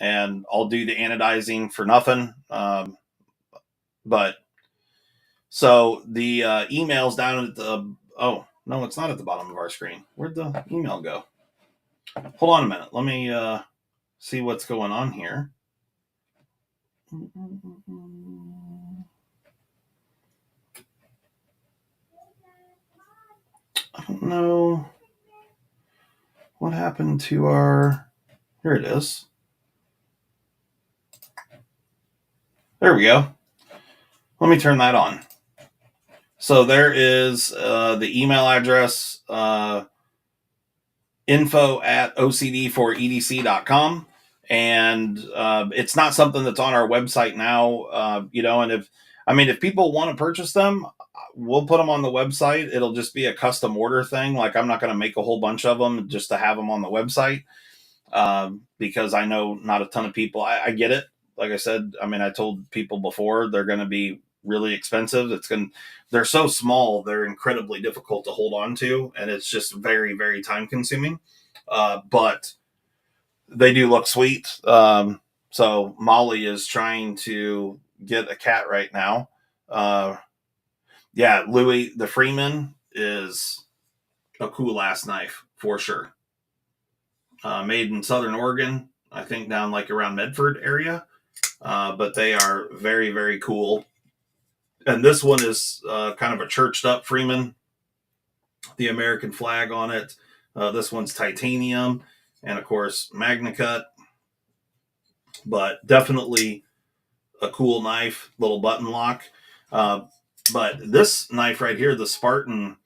and I'll do the anodizing for nothing. But so the email's down at the, oh no, it's not at the bottom of our screen. Where'd the email go? Hold on a minute. Let me see what's going on here. I don't know what happened to our. Here it is. There we go. Let me turn that on. So there is the email address info@ocd4edc.com. And it's not something that's on our website now, and if people want to purchase them, we'll put them on the website. It'll just be a custom order thing. Like, I'm not going to make a whole bunch of them just to have them on the website, because I know not a ton of people. I get it. Like I said, I told people before, they're going to be really expensive. They're so small, they're incredibly difficult to hold on to, and it's just very, very time consuming. But they do look sweet. So Molly is trying to get a cat right now. Yeah, Louis the Freeman is a cool ass knife for sure. Made in Southern Oregon, I think down like around Medford area. But they are very, very cool. And this one is kind of a churched up Freeman, the American flag on it. This one's titanium, and of course Magna Cut. But definitely a cool knife, little button lock. But this knife right here, the Spartan,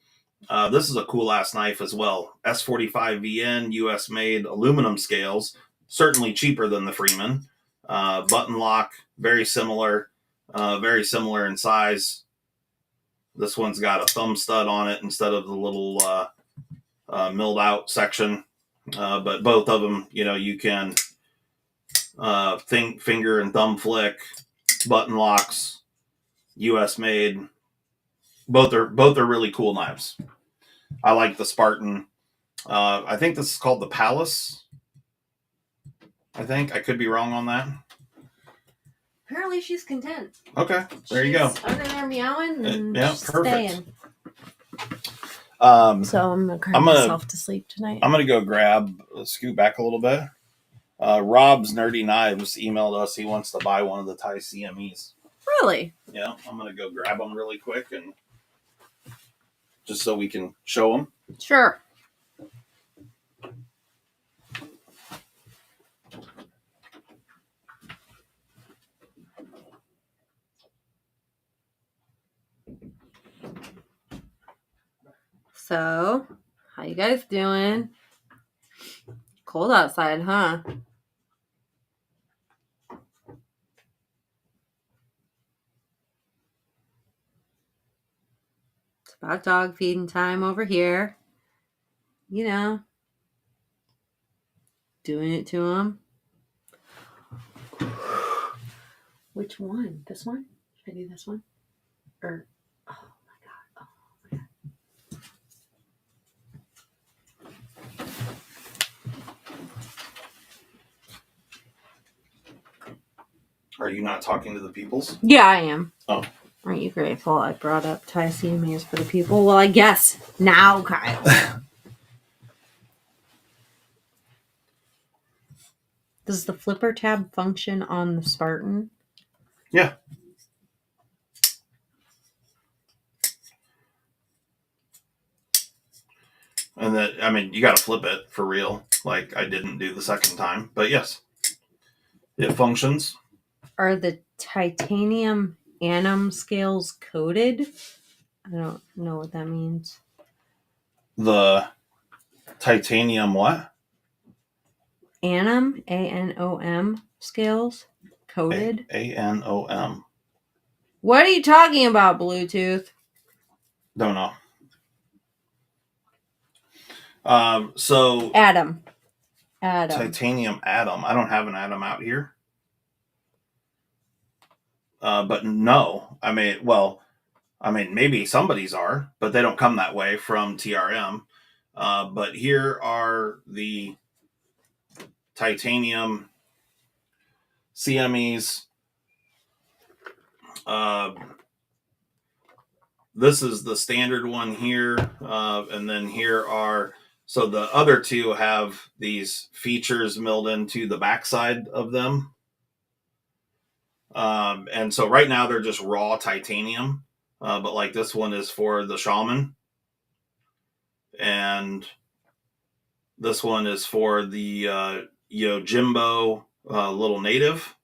this is a cool ass knife as well. S45VN, US made, aluminum scales, certainly cheaper than the Freeman. Button lock, very similar in size. This one's got a thumb stud on it instead of the little milled out section. But both of them, you can finger and thumb flick, button locks, US made. Both are really cool knives. I like the Spartan. I think this is called the Palace. I could be wrong on that. Apparently she's content. Okay, there you go. Under there meowing and yeah, perfect. Staying. So I'm gonna cry myself to sleep tonight. I'm gonna scoot back a little bit. Rob's Nerdy Knives emailed us. He wants to buy one of the Thai CMEs. Really? Yeah, I'm gonna go grab them really quick, and just so we can show them. Sure. So, how you guys doing? Cold outside, huh? It's about dog feeding time over here. Doing it to him. Which one? This one? Should I do this one? Or, oh my God. Are you not talking to the peoples? Yeah, I am. Oh. Aren't you grateful I brought up Thai CMAs for the people? Well, I guess now, Kyle. Does the flipper tab function on the Spartan? Yeah. And that, you got to flip it for real. Like I didn't do the second time, but yes, it functions. Are the titanium anum scales coated? I don't know what that means. The titanium what? Anum, ANOM scales coated. ANOM. What are you talking about, Bluetooth? Don't know. So Atom. Titanium atom. I don't have an atom out here. But no. Maybe somebody's are, but they don't come that way from TRM. But here are the titanium CMEs. This is the standard one here. And then here are, so the other two have these features milled into the backside of them. And so right now they're just raw titanium. But like this one is for the shaman. And this one is for the Yojimbo little native.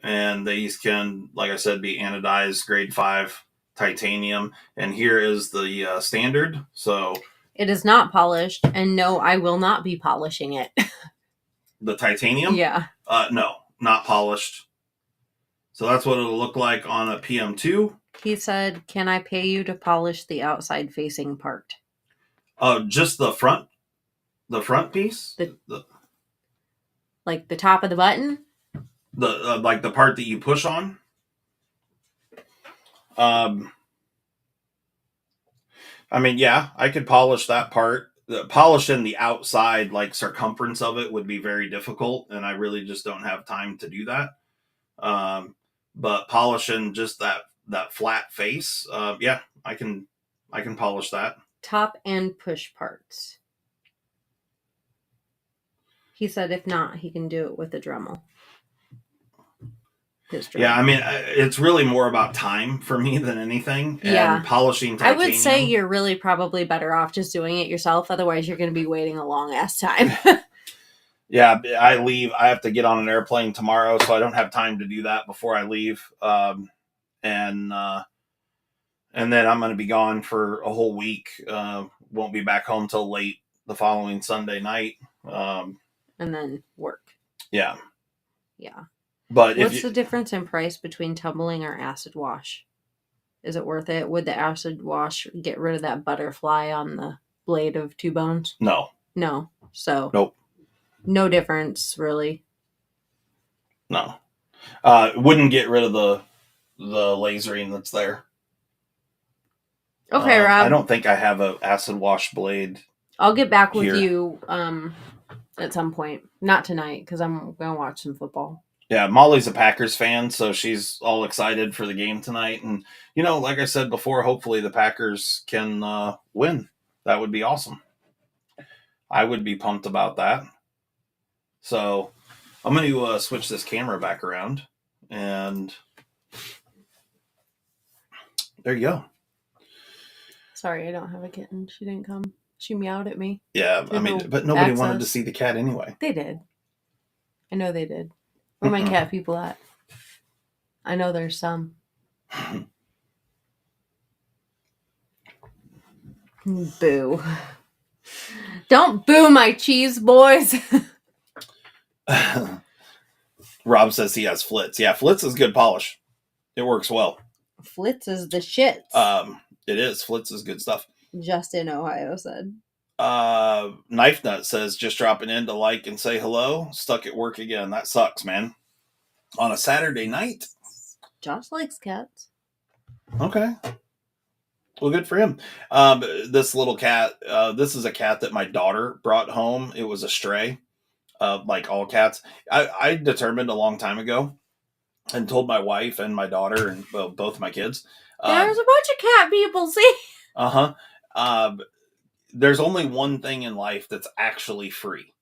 And these can, like I said, be anodized grade 5 titanium. And here is the standard. So It is not polished, and no, I will not be polishing it. The titanium? Yeah. No, not polished. So that's what it'll look like on a PM2. He said, "Can I pay you to polish the outside facing part?" Just the front piece? Like the top of the button? The like the part that you push on? I mean, yeah, I could polish that part. The polishing the outside, like circumference of it, would be very difficult, and I really just don't have time to do that. But polishing just that flat face, yeah, I can polish that. Top and push parts. He said if not, he can do it with a Dremel. Yeah, I mean, it's really more about time for me than anything. Yeah. And polishing titanium. I would say you're really probably better off just doing it yourself. Otherwise, you're going to be waiting a long ass time. Yeah, I have to get on an airplane tomorrow, so I don't have time to do that before I leave. And then I'm going to be gone for a whole week. Won't be back home till late the following Sunday night. And then work. Yeah. Yeah. But what's the difference in price between tumbling or acid wash? Is it worth it? Would the acid wash get rid of that butterfly on the blade of Two Bones? No. So nope. No difference, really. No. Wouldn't get rid of the lasering that's there. Okay, Rob. I don't think I have an acid wash blade. I'll get back with you at some point. Not tonight, because I'm going to watch some football. Yeah, Molly's a Packers fan, so she's all excited for the game tonight. And, like I said before, hopefully the Packers can win. That would be awesome. I would be pumped about that. So I'm going to switch this camera back around. And there you go. Sorry, I don't have a kitten. She didn't come. She meowed at me. Yeah, but nobody wanted to see the cat anyway. They did. I know they did. Where my cat people at? I know there's some. Boo. Don't boo my cheese, boys. Rob says he has Flitz. Yeah, Flitz is good polish. It works well. Flitz is the shit. It is. Flitz is good stuff. Justin, Ohio said. Knife Nut says, just dropping in to like and say hello. Stuck at work again. That sucks, man. On a Saturday night. Josh likes cats. Okay. Well, good for him. This little cat, this is a cat that my daughter brought home. It was a stray, like all cats. I determined a long time ago and told my wife and my daughter and both my kids. There's a bunch of cat people, see? There's only one thing in life that's actually free.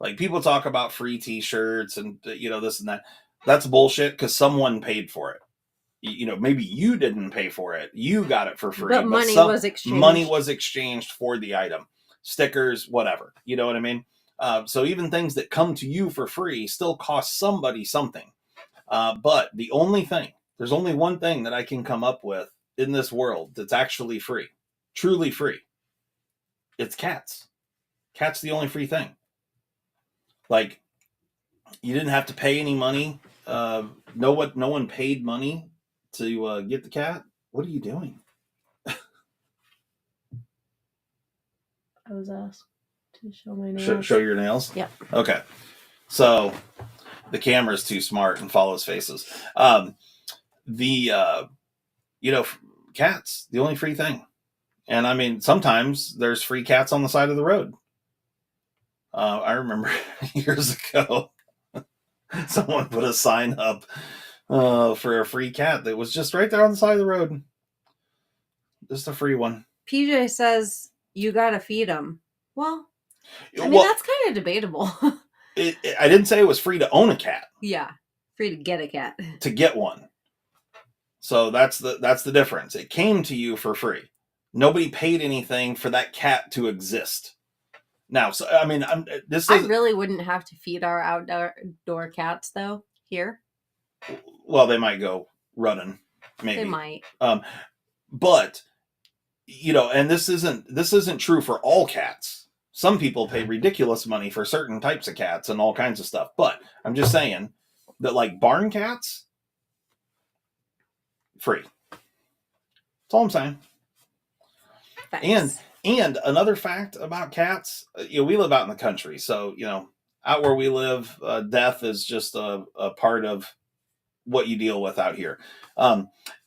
Like, people talk about free t-shirts and, this and that. That's bullshit, because someone paid for it. Maybe you didn't pay for it. You got it for free. But money was exchanged. Money was exchanged for the item. Stickers, whatever. You know what I mean? So even things that come to you for free still cost somebody something. But there's only one thing that I can come up with in this world that's actually free. Truly free. It's cats. Cat's the only free thing. Like, you didn't have to pay any money. No one paid money to get the cat. What are you doing? I was asked to show my nails. Show your nails? Yeah. Okay. So the camera's too smart and follows faces. Cats, the only free thing. And I mean, sometimes there's free cats on the side of the road. I remember years ago, someone put a sign up for a free cat that was just right there on the side of the road. Just a free one. PJ says you gotta feed them. Well, that's kind of debatable. I didn't say it was free to own a cat. Yeah, free to get a cat. To get one. So that's the difference. It came to you for free. Nobody paid anything for that cat to exist. Now, so I mean, I really wouldn't have to feed our outdoor cats though here. Well, they might go running. Maybe they might. But and this isn't true for all cats. Some people pay ridiculous money for certain types of cats and all kinds of stuff. But I'm just saying that like barn cats, free. That's all I'm saying. Facts. And another fact about cats, we live out in the country, so out where we live, death is just a part of what you deal with out here.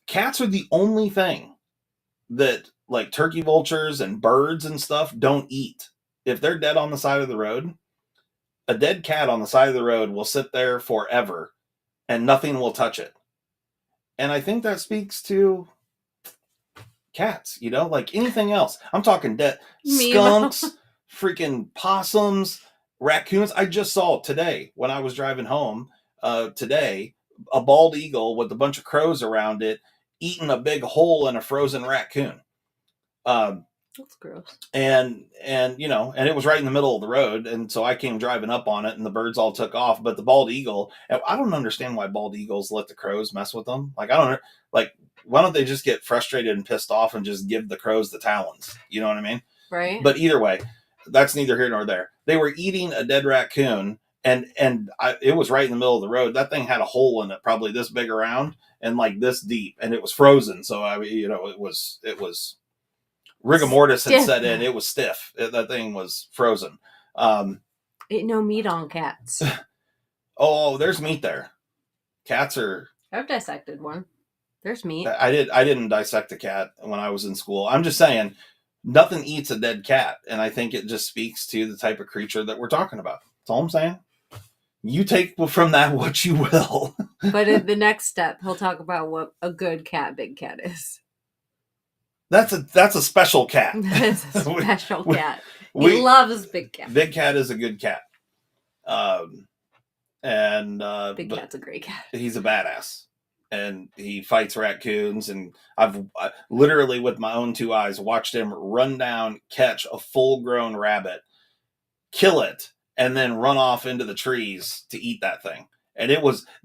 Cats are the only thing that like turkey vultures and birds and stuff don't eat. If they're dead on the side of the road, a dead cat on the side of the road will sit there forever and nothing will touch it. And I think that speaks to cats, like anything else. I'm talking dead skunks, freaking possums, raccoons. I just saw today when I was driving home today, a bald eagle with a bunch of crows around it eating a big hole in a frozen raccoon. That's gross. And it was right in the middle of the road, and so I came driving up on it, and the birds all took off. But the bald eagle, I don't understand why bald eagles let the crows mess with them. Like, I don't like. Why don't they just get frustrated and pissed off and just give the crows the talons? You know what I mean? Right. But either way, that's neither here nor there. They were eating a dead raccoon, and it was right in the middle of the road. That thing had a hole in it, probably this big around and like this deep, and it was frozen. So it was rigor mortis had set in. It was stiff. That thing was frozen. Ain't no meat on cats. Oh, there's meat there. Cats are. I've dissected one. There's meat. I didn't dissect a cat when I was in school. I'm just saying, nothing eats a dead cat, and I think it just speaks to the type of creature that we're talking about. That's all I'm saying. You take from that what you will. But in the next step, he'll talk about what a good cat, big cat is. That's a special cat. That's a special cat. He loves big cat. Big cat is a good cat. Big cat's a great cat. He's a badass. And he fights raccoons, and I've literally with my own two eyes watched him run down, catch a full-grown rabbit, kill it, and then run off into the trees to eat that thing. And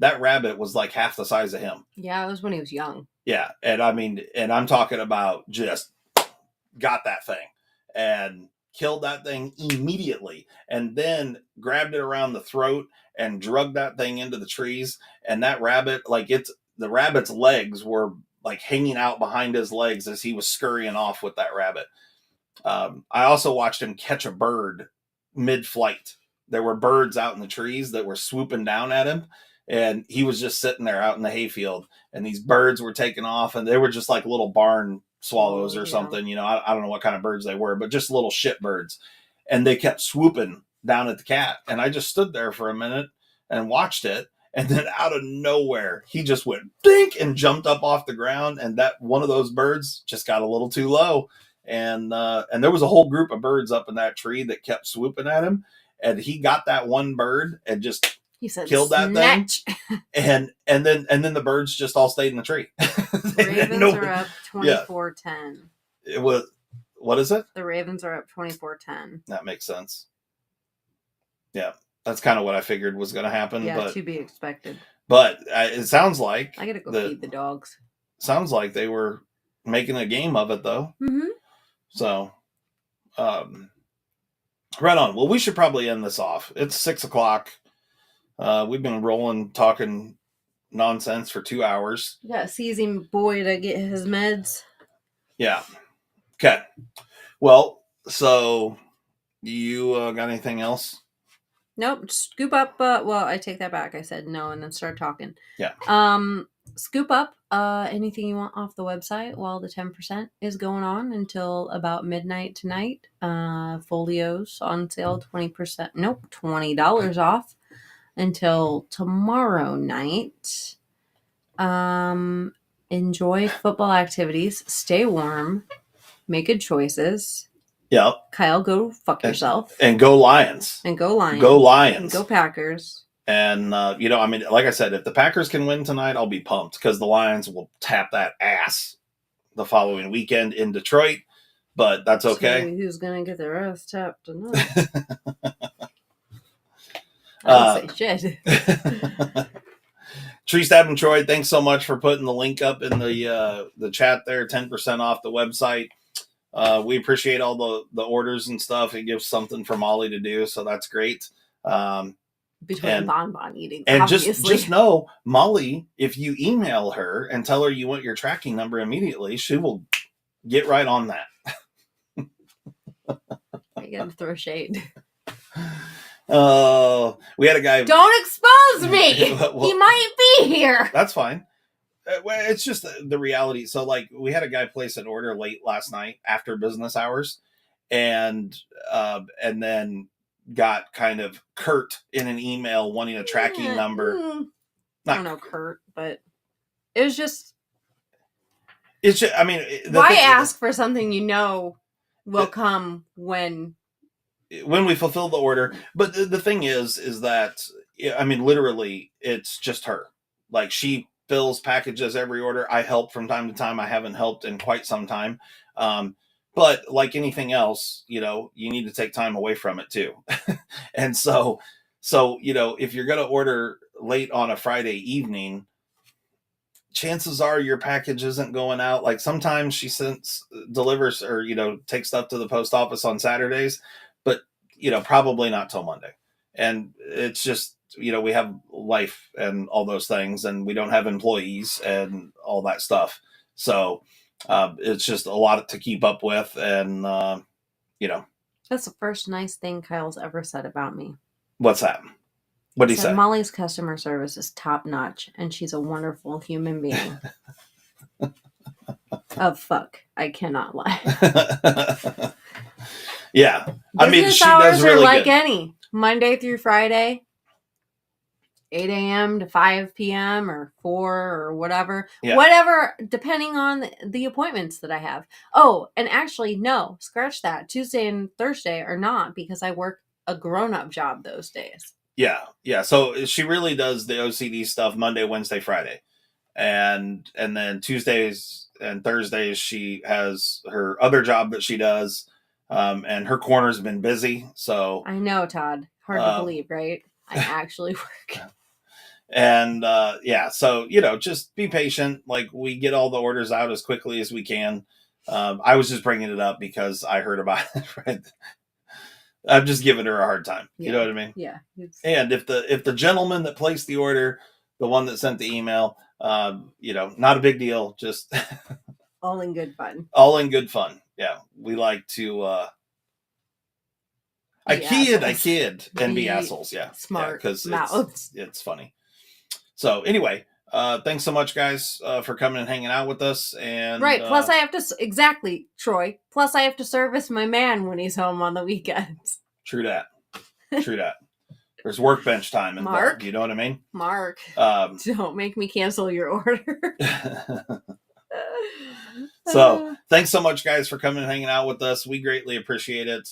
that rabbit was like half the size of him. Yeah, it was when he was young. Yeah, and I'm talking about just got that thing and killed that thing immediately, and then grabbed it around the throat and drugged that thing into the trees. And that rabbit, the rabbit's legs were like hanging out behind his legs as he was scurrying off with that rabbit. I also watched him catch a bird mid-flight. There were birds out in the trees that were swooping down at him, and he was just sitting there out in the hayfield, and these birds were taking off, and they were just like little barn swallows or something. I don't know what kind of birds they were, but just little shit birds. And they kept swooping down at the cat. And I just stood there for a minute and watched it. And then out of nowhere, he just went dink and jumped up off the ground. And that one of those birds just got a little too low. And there was a whole group of birds up in that tree that kept swooping at him. And he got that one bird and just killed that snatch. Thing. And then the birds just all stayed in the tree. Ravens are up 24-10. It was, what is it? The Ravens are up 24-10. That makes sense. Yeah. That's kind of what I figured was going to happen. Yeah, to be expected. But it sounds like I got to go feed the dogs. Sounds like they were making a game of it, though. Mm-hmm. So, right on. Well, we should probably end this off. It's 6:00. We've been talking nonsense for 2 hours. You got seizing boy to get his meds. Yeah. Okay. Well, so you got anything else? Nope. Scoop up. Well, I take that back. I said no and then start talking. Yeah. Scoop up anything you want off the website while the 10% is going on until about midnight tonight. Folios on sale, 20%. Nope, $20 off until tomorrow night. Enjoy football activities. Stay warm. Make good choices. Yeah. Kyle, go fuck yourself. And go Lions. And go Lions. Go Lions. And go Packers. And, like I said, if the Packers can win tonight, I'll be pumped because the Lions will tap that ass the following weekend in Detroit. But that's okay. So who's going to get their ass tapped tonight? I don't say shit. Tree Stabbing Troy, thanks so much for putting the link up in the chat there. 10% off the website. We appreciate all the orders and stuff. It gives something for Molly to do, so that's great. Between bonbon eating, and obviously. just know, Molly, if you email her and tell her you want your tracking number immediately, she will get right on that. I gotta throw shade. We had a guy. Don't expose me. Well, he might be here. That's fine. It's just the reality. So, like, we had a guy place an order late last night after business hours, and then got kind of curt in an email wanting a tracking number. I don't know, Kurt, but it was just. It's just, I mean, why ask for something you know will come when we fulfill the order? But the thing is that, I mean, literally, it's just her. Like, she fills packages every order. I help from time to time. I haven't helped in quite some time. But like anything else, you need to take time away from it too. And so, if you're going to order late on a Friday evening, chances are your package isn't going out. Like, sometimes she delivers or, takes stuff to the post office on Saturdays, but, probably not till Monday. And it's just, we have life and all those things, and we don't have employees and all that stuff. So, it's just a lot to keep up with. And, That's the first nice thing Kyle's ever said about me. What's that? What did he say? Molly's customer service is top notch, and she's a wonderful human being. Oh, fuck. I cannot lie. Yeah. I mean, she does really like good. Any. Monday through Friday, 8 a.m. to 5 p.m. or 4 or whatever. Yeah. Whatever, depending on the appointments that I have. Oh, and actually, no, scratch that. Tuesday and Thursday are not, because I work a grown-up job those days. Yeah. So she really does the OCD stuff Monday, Wednesday, Friday. And then Tuesdays and Thursdays, she has her other job that she does. And her corner's been busy. So I know, Todd. Hard to believe, right? I actually work. And so, just be patient. Like, we get all the orders out as quickly as we can. I was just bringing it up because I heard about it, right? I'm just giving her a hard time. Yeah. You know what I mean? Yeah. And if the gentleman that placed the order, the one that sent the email, not a big deal. Just all in good fun. All in good fun. Yeah. We like to I kid and be assholes. Yeah. Smart. Because it's funny. So anyway, thanks so much, guys, for coming and hanging out with us. And right. Plus, I have to exactly, Troy. Plus, I have to service my man when he's home on the weekends. True that. There's workbench time involved. Mark, you know what I mean? Mark, don't make me cancel your order. So, thanks so much, guys, for coming and hanging out with us. We greatly appreciate it.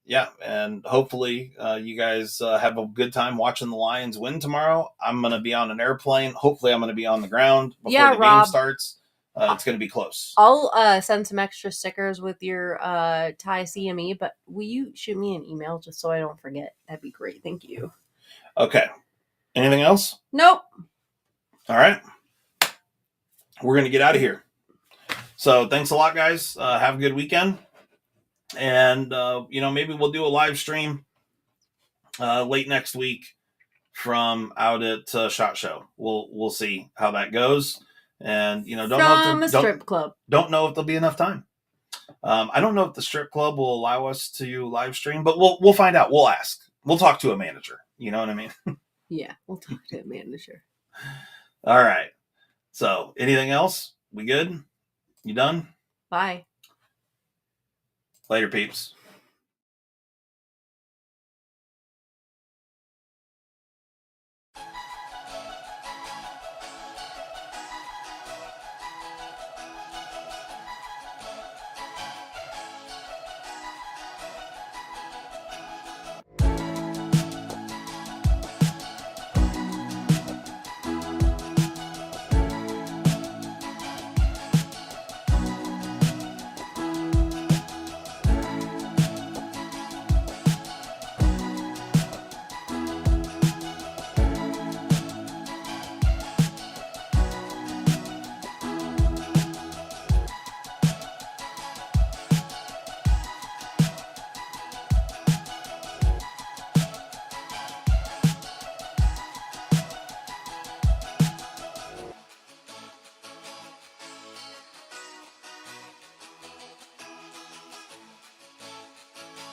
Yeah, and hopefully you guys have a good time watching the Lions win tomorrow. I'm going to be on an airplane. Hopefully I'm going to be on the ground before the game starts. It's going to be close. I'll send some extra stickers with your Thai CME, but will you shoot me an email just so I don't forget? That'd be great. Thank you. Okay. Anything else? Nope. All right. We're going to get out of here. So thanks a lot, guys. Have a good weekend. And, maybe we'll do a live stream late next week from out at SHOT Show. We'll see how that goes. And, strip club. Don't know if there'll be enough time. I don't know if the strip club will allow us to live stream, but we'll find out. We'll ask. We'll talk to a manager. You know what I mean? Yeah, we'll talk to a manager. All right. So, anything else? We good? You done? Bye. Later, peeps.